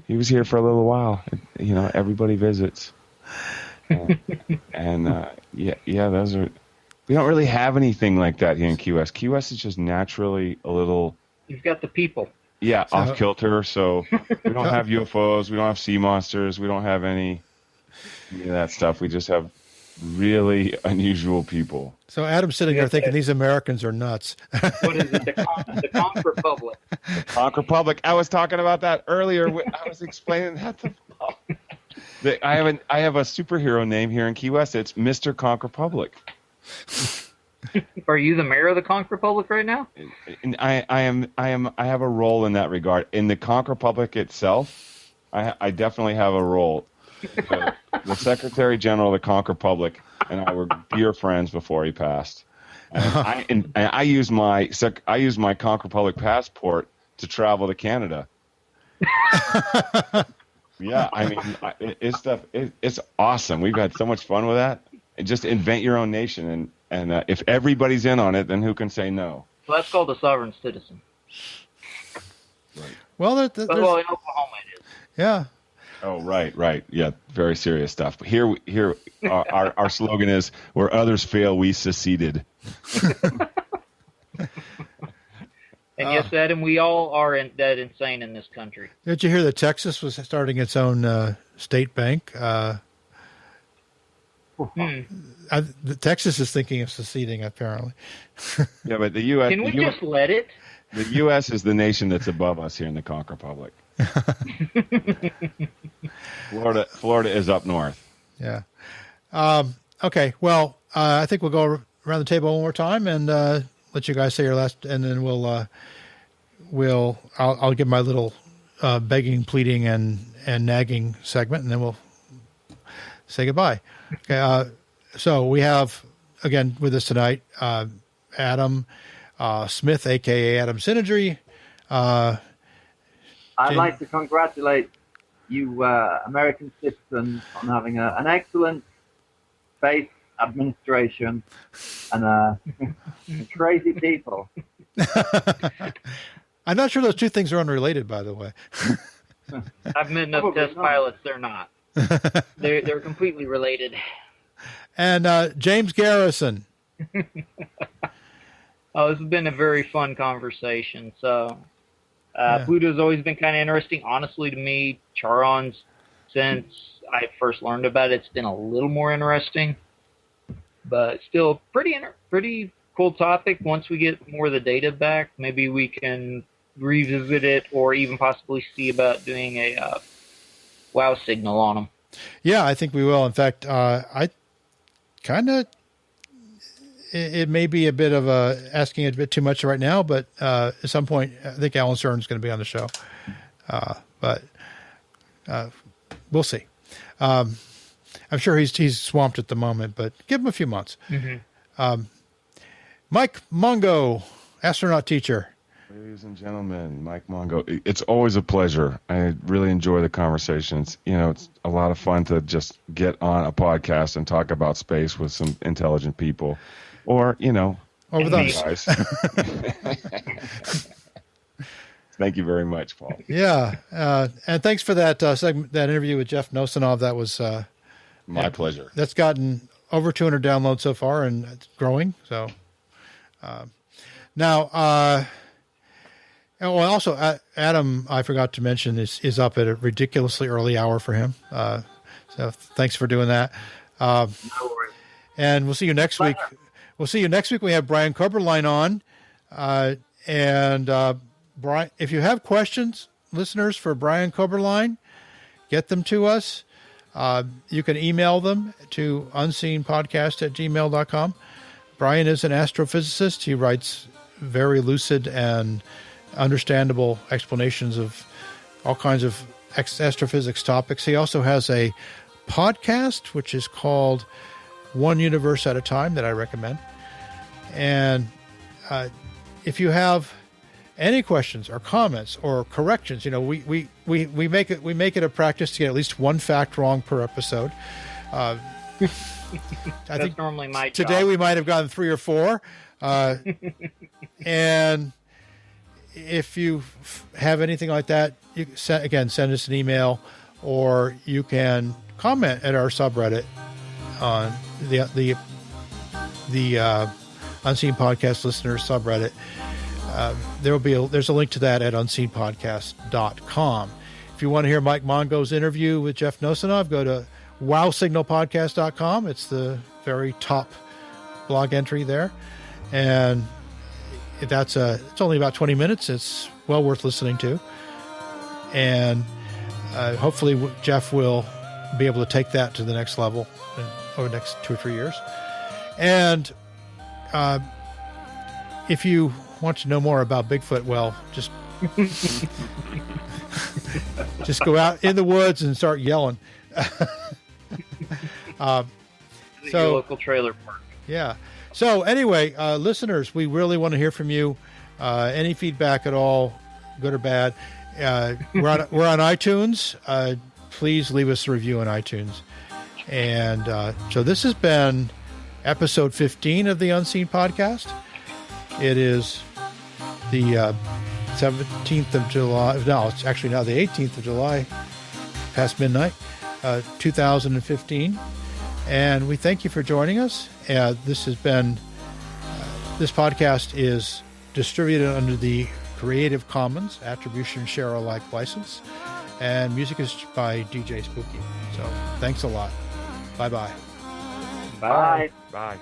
He was here for a little while. Everybody visits. Those are. We don't really have anything like that here in Key West. Key West is just naturally a little. You've got the people. Yeah, off kilter. So we don't have UFOs. We don't have sea monsters. We don't have any of that stuff. We just have really unusual people. So Adam's sitting there thinking these Americans are nuts. What is it? The Conch Republic. Conch Republic. I was talking about that earlier. I was explaining that to Paul. I have a superhero name here in Key West. It's Mr. Conch Republic. Are you the mayor of the Conch Republic right now? And I have a role in that regard. In the Conch Republic itself, I definitely have a role. The Secretary General of the Conch Republic and I were dear friends before he passed. And I use my Conch Republic passport to travel to Canada. Yeah, I mean, it's awesome. We've had so much fun with that. And just invent your own nation, and if everybody's in on it, then who can say no? Well, that's called a sovereign citizen. Right. Well, in Oklahoma it is. Yeah. Oh, right. Yeah, very serious stuff. But here, our slogan is: "Where others fail, we seceded." And yes, Adam, we all are that insane in this country. Did you hear that Texas was starting its own state bank? Texas is thinking of seceding, apparently. Yeah, but the U.S. Can we just let it? The U.S. is the nation that's above us here in the Conch Republic. Florida is up north. Yeah. Okay. Well, I think we'll go around the table one more time and let you guys say your last, and then I'll give my little begging, pleading, and nagging segment, and then we'll say goodbye. Okay. So we have again with us tonight Adam Smith, aka Adam Synergy. I'd like to congratulate you, American citizens, on having an excellent space administration and crazy people. I'm not sure those two things are unrelated, by the way. I've met enough test pilots; they're not. They're completely related. And James Garrison. Oh, this has been a very fun conversation. So, Pluto's always been kind of interesting. Honestly, to me, Charon's, since I first learned about it, it's been a little more interesting. But still, pretty cool topic. Once we get more of the data back, maybe we can revisit it or even possibly see about doing a wow signal on them. Yeah, I think we will. In fact, I kind of, it may be a bit of asking a bit too much right now, but at some point, I think Alan Stern's going to be on the show. But we'll see. I'm sure he's swamped at the moment, but give him a few months. Mm-hmm. Mike Mongo, astronaut teacher. Ladies and gentlemen, Mike Mongo. It's always a pleasure. I really enjoy the conversations. It's a lot of fun to just get on a podcast and talk about space with some intelligent people, or with us. Guys. Thank you very much, Paul. Yeah, and thanks for that segment, that interview with Jeff Nosanov. That was my pleasure. That's gotten over 200 downloads so far, and it's growing. So now. Well, also, Adam, I forgot to mention, is up at a ridiculously early hour for him. So thanks for doing that. No worries. And we'll see you next week. We'll see you next week. We have Brian Coberline on. And Brian, if you have questions, listeners, for Brian Coberline, get them to us. You can email them to unseenpodcast@gmail.com. Brian is an astrophysicist. He writes very lucid and understandable explanations of all kinds of astrophysics topics. He also has a podcast, which is called One Universe at a Time, that I recommend. And if you have any questions or comments or corrections, we make it a practice to get at least one fact wrong per episode. I think normally my job. Today we might have gotten 3 or 4. And if you have anything like that, you can send us an email, or you can comment at our subreddit on the Unseen Podcast Listeners subreddit. There's a link to that at unseenpodcast.com. If you want to hear Mike Mongo's interview with Jeff Nosanov, go to wowsignalpodcast.com. It's the very top blog entry there. And it's only about 20 minutes. It's well worth listening to. And hopefully Jeff will be able to take that to the next level over the next 2 or 3 years. And if you want to know more about Bigfoot, well, just go out in the woods and start yelling. Your local trailer park. Yeah. So anyway, listeners, we really want to hear from you. Any feedback at all, good or bad. We're on iTunes. Please leave us a review on iTunes. And so this has been episode 15 of the Unseen Podcast. It is the 17th of July. No, it's actually now the 18th of July, past midnight, 2015. And we thank you for joining us. This podcast is distributed under the Creative Commons Attribution Share Alike license. And music is by DJ Spooky. So thanks a lot. Bye-bye. Bye. Bye.